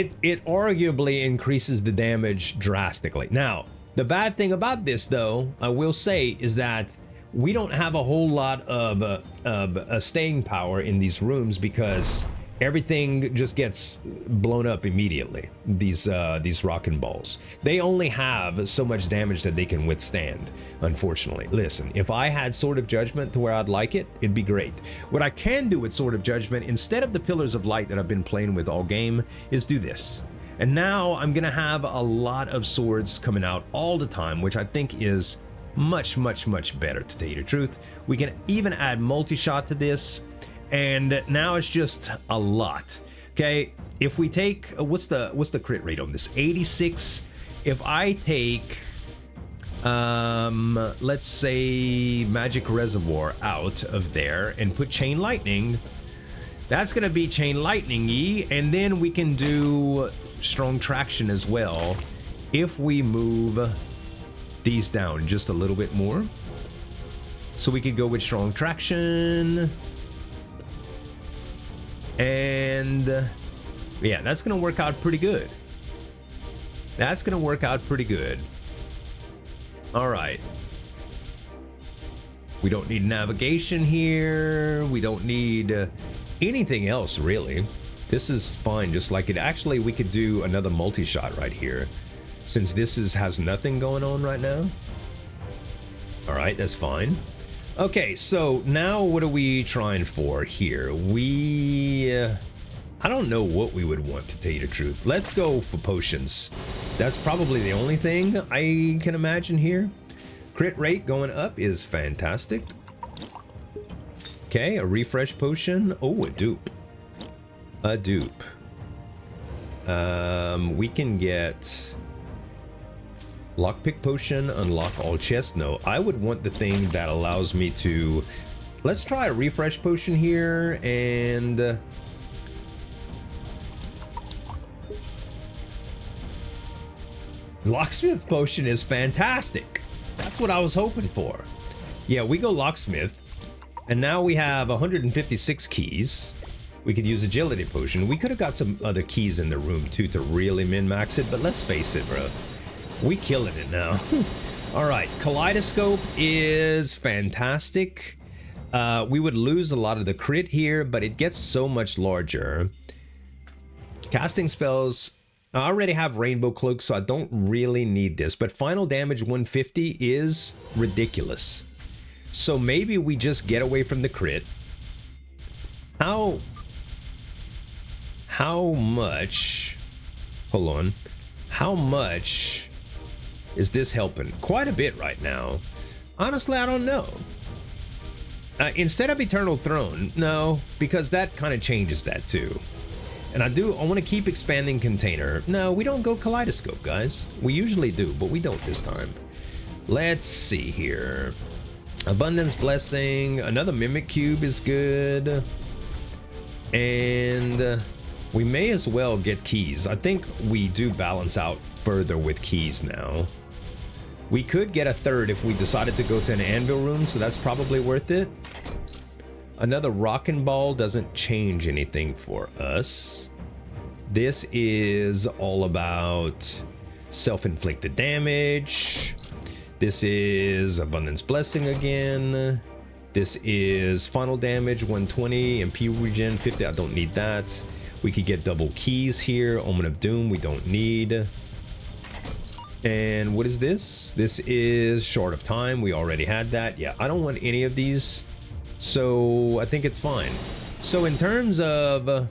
arguably increases the damage drastically. Now, the bad thing about this though, I will say, is that we don't have a whole lot of staying power in these rooms because everything just gets blown up immediately. These rocking balls, they only have so much damage that they can withstand, unfortunately. Listen, if I had Sword of Judgment to where I'd like it, it'd be great. What I can do with Sword of Judgment, instead of the Pillars of Light that I've been playing with all game, is do this. And now I'm gonna have a lot of swords coming out all the time, which I think is much better, to tell you the truth. We can even add multi-shot to this, and now it's just a lot. Okay, if we take what's the crit rate on this? 86. If I take let's say Magic Reservoir out of there and put Chain Lightning, that's gonna be Chain Lightning-y, and then we can do Strong Traction as well if we move these down just a little bit more. So we could go with Strong Traction, and yeah, that's gonna work out pretty good. That's gonna work out pretty good. All right, we don't need navigation here, we don't need anything else really. This is fine, just like it. Actually, we could do another multi-shot right here, since this has nothing going on right now. All right, that's fine. Okay, so now what are we trying for here? I don't know what we would want, to tell you the truth. Let's go for potions. That's probably the only thing I can imagine here. Crit rate going up is fantastic. Okay, a refresh potion. Oh, a dupe. A dupe. We can get lockpick potion, unlock all chests. No, I would want the thing that allows me to... Let's try a refresh potion here, and... Locksmith potion is fantastic. That's what I was hoping for. Yeah, we go locksmith, and now we have 156 keys. We could use agility potion. We could have got some other keys in the room too to really min-max it, but let's face it, bro. We killing it now. All right, kaleidoscope is fantastic. We would lose a lot of the crit here, but it gets so much larger. Casting spells, I already have rainbow cloak, so I don't really need this, but final damage 150 is ridiculous. So maybe we just get away from the crit. How much, hold on, how much is this helping? Quite a bit right now. Honestly, I don't know. Instead of Eternal Throne, no, because that kind of changes that too. And I want to keep expanding container. No, we don't go kaleidoscope, guys. We usually do, but we don't this time. Let's see here. Abundance Blessing, another Mimic Cube is good. And we may as well get keys. I think we do balance out further with keys now. We could get a third if we decided to go to an anvil room, so that's probably worth it. Another rockin' ball doesn't change anything for us. This is all about self-inflicted damage. This is Abundance Blessing again. This is final damage 120 and P regen 50. I don't need that. We could get double keys here. Omen of Doom we don't need. And what is this? This is Short of Time. We already had that. Yeah, I don't want any of these, so I think it's fine. So in terms of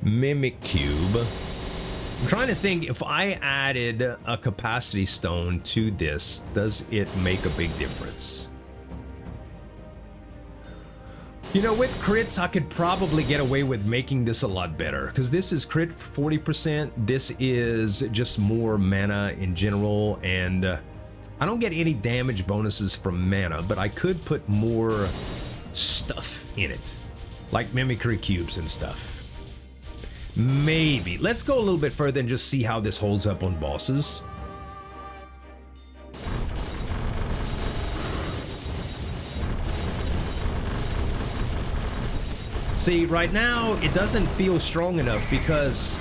Mimic Cube, I'm trying to think, if I added a capacity stone to this, does it make a big difference? You know, with crits, I could probably get away with making this a lot better, because this is crit 40%. This is just more mana in general, and I don't get any damage bonuses from mana, but I could put more stuff in it, like mimicry cubes and stuff. Maybe. Let's go a little bit further and just see how this holds up on bosses. See, right now, it doesn't feel strong enough because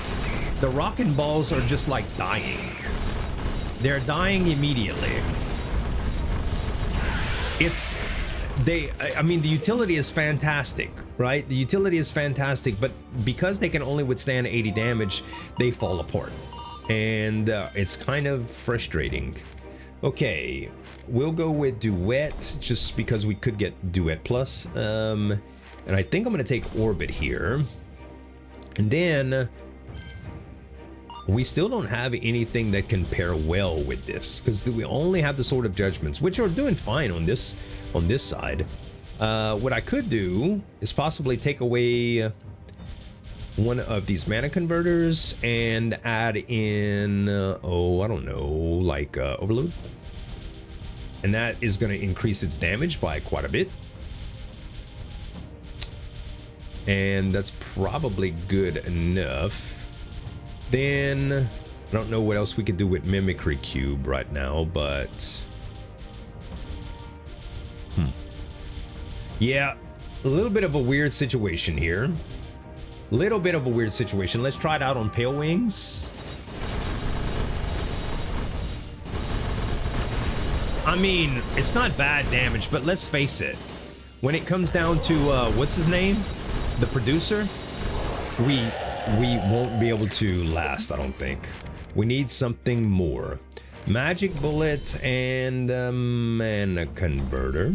the rockin' balls are just like dying. They're dying immediately. I mean, the utility is fantastic, right? The utility is fantastic, but because they can only withstand 80 damage, they fall apart. And it's kind of frustrating. Okay, we'll go with Duet, just because we could get Duet Plus. And I think I'm going to take Orbit here. And then we still don't have anything that can pair well with this, because we only have the Sword of Judgments, which are doing fine on this side. What I could do is possibly take away one of these mana converters and add in, I don't know, like Overload. And that is going to increase its damage by quite a bit. And that's probably good enough. Then I don't know what else we could do with Mimicry Cube right now, but yeah, a little bit of a weird situation here. Little bit of a weird situation. Let's try it out on Pale Wings. I mean, it's not bad damage, but let's face it. When it comes down to, what's his name? The producer, we won't be able to last, I don't think. We need something more. Magic Bullet and Mana Converter.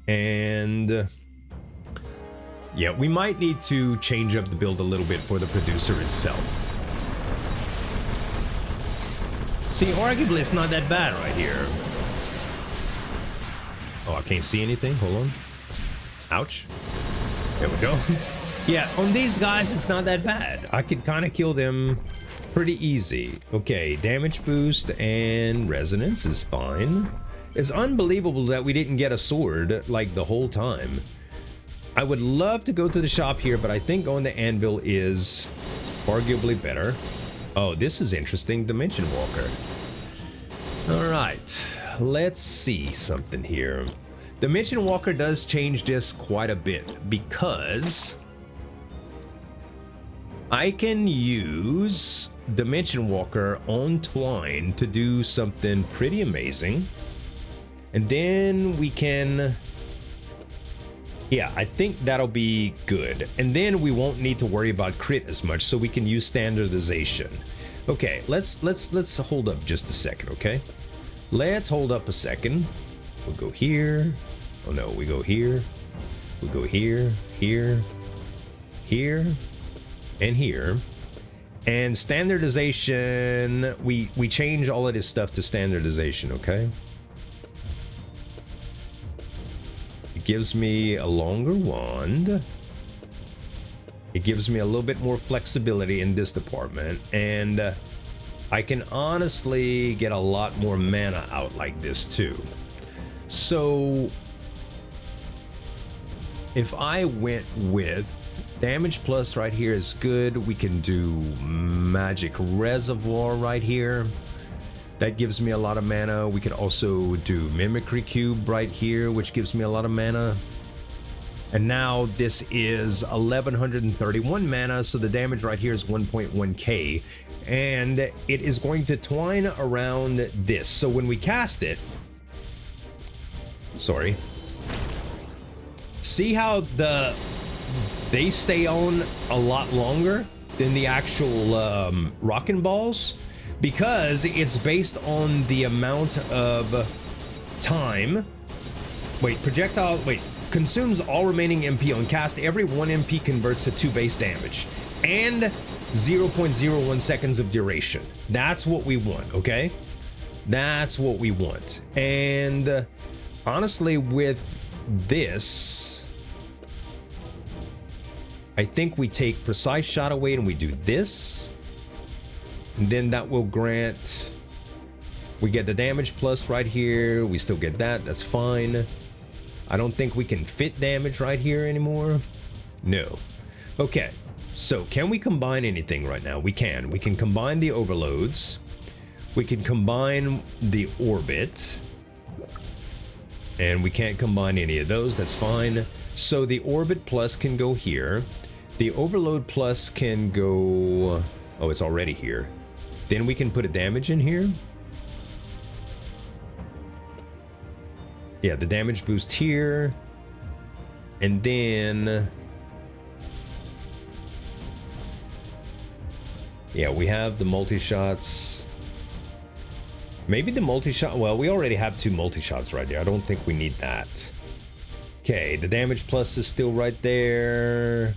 And yeah, we might need to change up the build a little bit for the producer itself. See, arguably it's not that bad right here. Oh, I can't see anything. Hold on. Ouch. There we go. Yeah, on these guys, it's not that bad. I could kind of kill them pretty easy. Okay, damage boost and resonance is fine. It's unbelievable that we didn't get a sword, like, the whole time. I would love to go to the shop here, but I think going to Anvil is arguably better. Oh, this is interesting. Dimension Walker. All right, let's see something here. Dimension Walker does change this quite a bit because I can use Dimension Walker on Twine to do something pretty amazing. And then we can... Yeah, I think that'll be good. And then we won't need to worry about crit as much, so we can use standardization. Okay, let's hold up just a second, okay? Let's hold up a second. We'll go here. Oh no, we go here. We go here, here, here, and here. And standardization, we change all of this stuff to standardization, okay? It gives me a longer wand. It gives me a little bit more flexibility in this department, and I can honestly get a lot more mana out like this too. So if I went with damage plus right here is good. We can do magic reservoir right here. That gives me a lot of mana. We could also do mimicry cube right here, which gives me a lot of mana. And now this is 1131 mana, so the damage right here is 1.1k. And it is going to twine around this. So when we cast it... Sorry. See how they stay on a lot longer than the actual rockin' balls? Because it's based on the amount of time. Wait, projectile... Wait. Consumes all remaining MP on cast. Every 1 MP converts to 2 base damage. And 0.01 seconds of duration. That's what we want, okay? That's what we want. And honestly, with this, I think we take precise shot away and we do this. And then that will grant... We get the damage plus right here. We still get that. That's fine. I don't think we can fit damage right here anymore. No. Okay. So can we combine anything right now? We can. We can combine the overloads. We can combine the orbit. And we can't combine any of those. That's fine. So the orbit plus can go here. The overload plus can go... Oh, it's already here. Then we can put a damage in here. Yeah, the damage boost here. And then... Yeah, we have the multi-shots. Maybe the multi-shot... Well, we already have 2 multi-shots right there. I don't think we need that. Okay, the damage plus is still right there.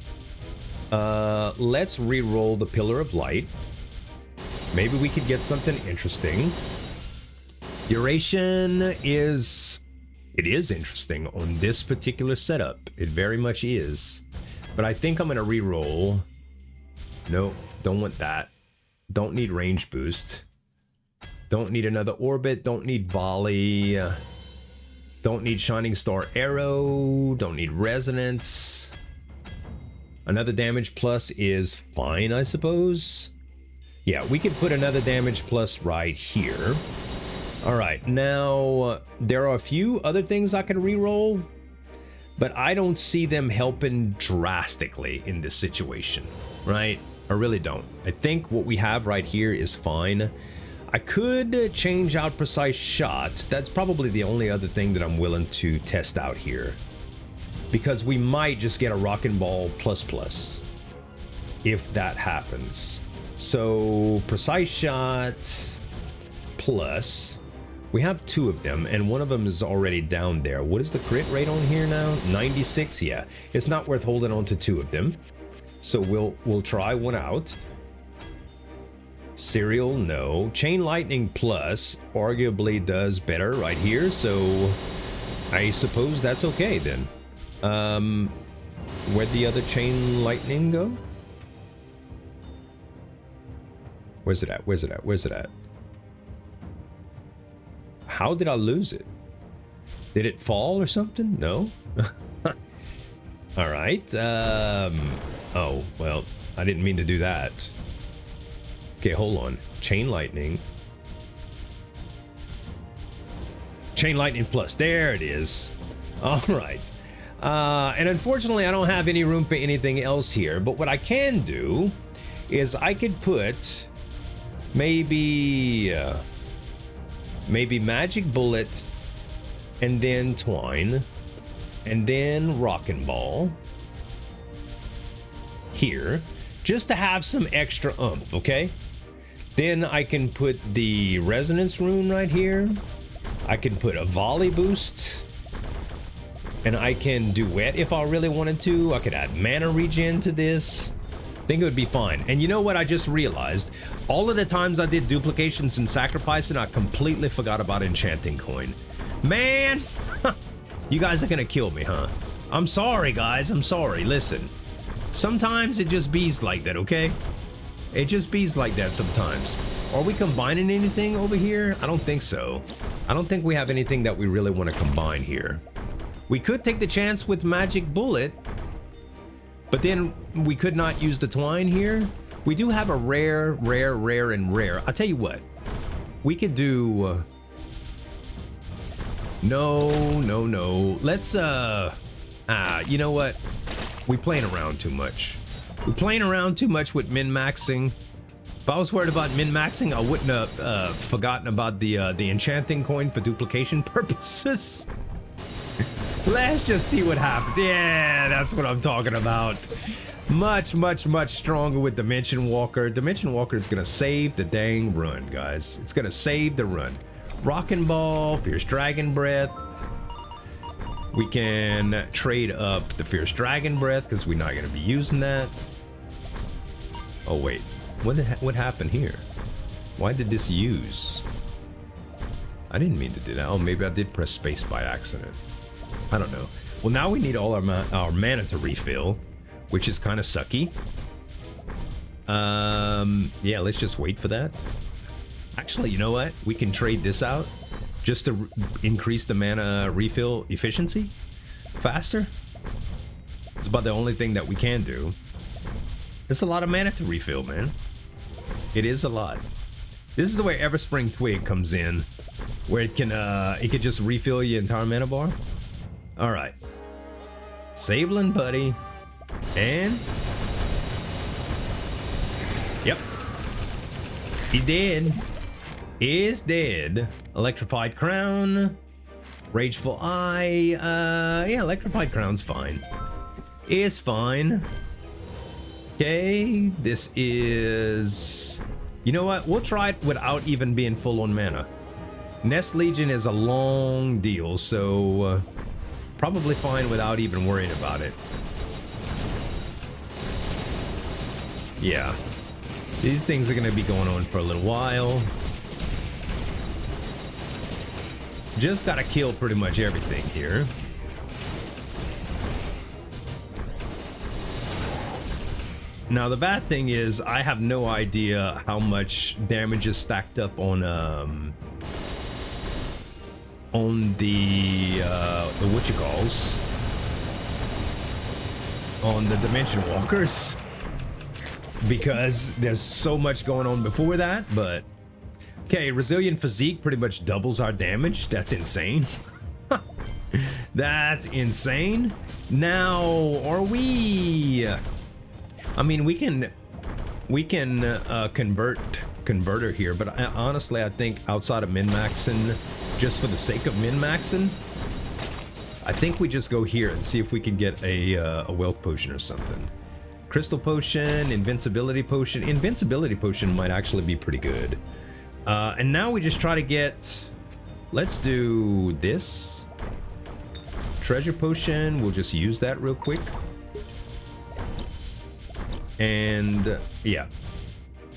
Let's re-roll the Pillar of Light. Maybe we could get something interesting. Duration is... It is interesting on this particular setup. It very much is. But I think I'm going to re-roll. Nope, don't want that. Don't need range boost. Don't need another orbit. Don't need volley. Don't need Shining Star Arrow. Don't need resonance. Another damage plus is fine, I suppose. Yeah, we could put another damage plus right here. All right, now there are a few other things I can re-roll, but I don't see them helping drastically in this situation, right? I really don't. I think what we have right here is fine. I could change out precise shots. That's probably the only other thing that I'm willing to test out here, because we might just get a Rockin' Ball plus plus if that happens. So precise shot plus. We have 2 of them, and one of them is already down there. What is the crit rate on here now? 96, yeah. It's not worth holding on to 2 of them. So we'll try one out. Serial, no. Chain Lightning Plus arguably does better right here, so I suppose that's okay then. Where'd the other Chain Lightning go? Where's it at? Where's it at? Where's it at? How did I lose it? Did it fall or something? No? All right. Oh, well, I didn't mean to do that. Okay, hold on. Chain Lightning. Chain Lightning Plus. There it is. All right. And unfortunately, I don't have any room for anything else here. But what I can do is I could put maybe magic bullet, and then twine, and then rockin' ball here, just to have some extra oomph. Okay. Then I can put the resonance rune right here. I can put a volley boost. And I can duet if I really wanted to. I could add mana regen to this. I think it would be fine. And you know what I just realized? All of the times I did duplications and sacrifice, and I completely forgot about enchanting coin. Man! You guys are gonna kill me, huh? I'm sorry, guys. I'm sorry. Listen. Sometimes it just bees like that, okay? It just bees like that sometimes. Are we combining anything over here? I don't think so. I don't think we have anything that we really want to combine here. We could take the chance with magic bullet, but then we could not use the twine here. We do have a rare, and rare. I'll tell you what. We could do... No. Let's, you know what? We're playing around too much. We're playing around too much with min-maxing. If I was worried about min-maxing, I wouldn't have forgotten about the enchanting coin for duplication purposes. Let's just see what happens. Yeah, that's what I'm talking about. Much stronger with Dimension Walker. Dimension Walker is gonna save the dang run, guys. It's gonna save the run. Rockin' Ball, Fierce Dragon Breath. We can trade up the Fierce Dragon Breath because we're not gonna be using that. Oh wait, what happened here? Why did this use? I didn't mean to do that. Oh, maybe I did press space by accident. I don't know. Well, now we need all our mana to refill, which is kind of sucky. Yeah, let's just wait for that. Actually, you know what? We can trade this out just to increase the mana refill efficiency faster. It's about the only thing that we can do. It's a lot of mana to refill, man. It is a lot. This is where Everspring Twig comes in, where it can just refill your entire mana bar. All right, Sablin buddy, and yep, he dead. Is dead. Electrified Crown, Rageful Eye. Yeah, Electrified Crown's fine. Is fine. Okay, this is. You know what? We'll try it without even being full on mana. Nest Legion is a long deal, so. Probably fine without even worrying about it. Yeah. These things are going to be going on for a little while. Just got to kill pretty much everything here. Now, the bad thing is I have no idea how much damage is stacked up on the whatchalls, on the Dimension Walkers, because there's so much going on before that. But okay, Resilient Physique pretty much doubles our damage. That's insane. That's insane. Now, are we? I mean, we can converter here, but honestly, I think outside of min-maxing, just for the sake of min-maxing, I think we just go here and see if we can get a wealth potion or something. Crystal potion, invincibility potion. Invincibility potion might actually be pretty good. And now we just try to get, let's do this. Treasure potion, we'll just use that real quick. And yeah,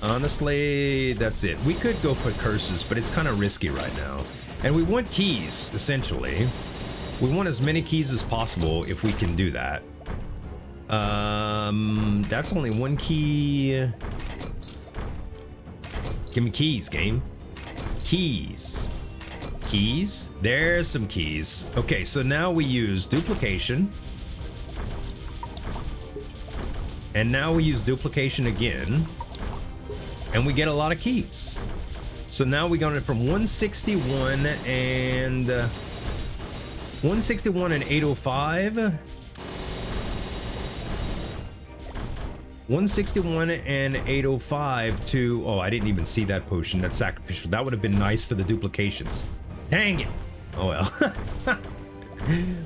honestly, that's it. We could go for curses, but it's kind of risky right now. And we want keys, essentially. We want as many keys as possible if we can do that. That's only one key. Give me keys, game. Keys. Keys. There's some keys. Okay, so now we use duplication. And now we use duplication again. And we get a lot of keys. So now we got it from 161 and 161 and 805. 161 and 805 to... Oh, I didn't even see that potion. That's sacrificial. That would have been nice for the duplications. Dang it. Oh, well.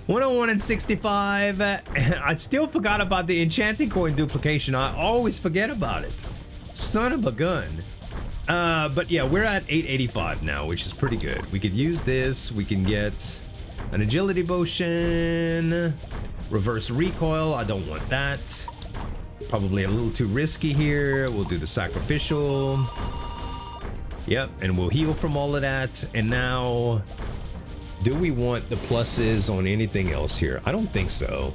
101 and 65. I still forgot about the enchanting coin duplication. I always forget about it. Son of a gun. But yeah, we're at 885 now, which is pretty good. We could use this. We can get an agility potion. Reverse recoil. I don't want that. Probably a little too risky here. We'll do the sacrificial. Yep, and we'll heal from all of that. And now, do we want the pluses on anything else here? I don't think so.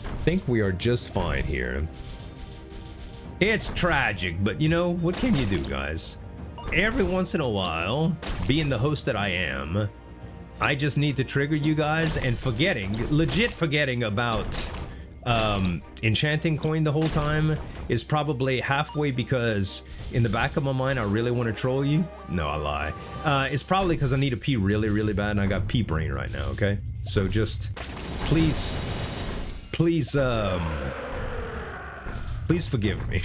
I think we are just fine here. It's tragic, but you know, what can you do, guys? Every once in a while, being the host that I am, I just need to trigger you guys, and legit forgetting about enchanting coin the whole time is probably halfway because in the back of my mind I really want to troll you. No, I lie. It's probably because I need to pee really, really bad, and I got pee brain right now, okay? So just please forgive me.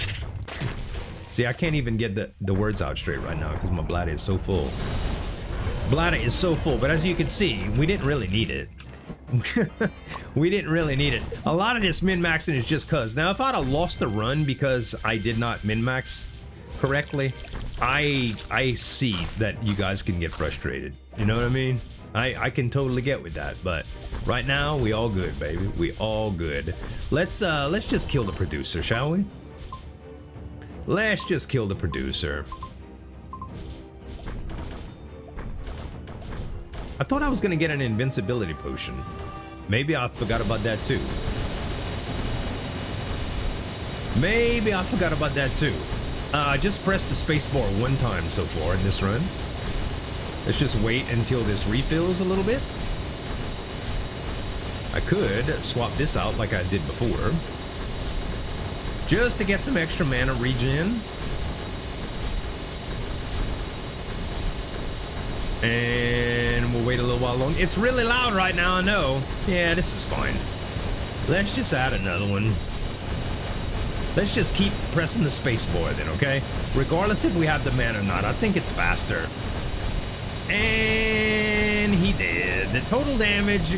See, I can't even get the words out straight right now because my bladder is so full. Bladder is so full, but as you can see, we didn't really need it. We didn't really need it. A lot of this min-maxing is just cuz. Now, if I'd have lost the run because I did not min-max correctly, I see that you guys can get frustrated. You know what I mean? I can totally get with that, but right now we all good, baby. We all good. Let's just kill the producer, shall we? Let's just kill the producer. I thought I was gonna get an invincibility potion. Maybe I forgot about that too. Maybe I forgot about that too. I just pressed the spacebar one time so far in this run. Let's just wait until this refills a little bit. I could swap this out like I did before, just to get some extra mana regen. And we'll wait a little while longer. It's really loud right now, I know. Yeah, this is fine. Let's just add another one. Let's just keep pressing the space bar then, okay? Regardless if we have the mana or not, I think it's faster. And he did. The total damage,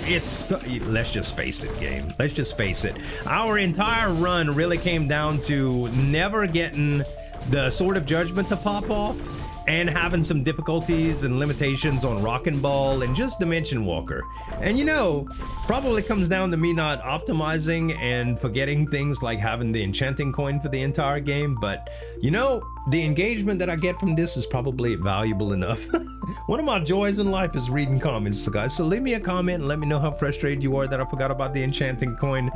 let's just face it, game. Let's just face it. Our entire run really came down to never getting the Sword of Judgment to pop off, and having some difficulties and limitations on Rockin' Ball and just Dimension Walker. And you know, probably comes down to me not optimizing and forgetting things like having the enchanting coin for the entire game, but you know, the engagement that I get from this is probably valuable enough. One of my joys in life is reading comments, so guys, so leave me a comment and let me know how frustrated you are that I forgot about the enchanting coin.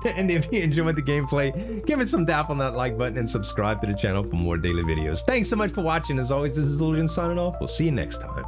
And if you enjoyed the gameplay, give it some tap on that like button and subscribe to the channel for more daily videos. Thanks so much for watching. As always, this is Zueljin signing off. We'll see you next time.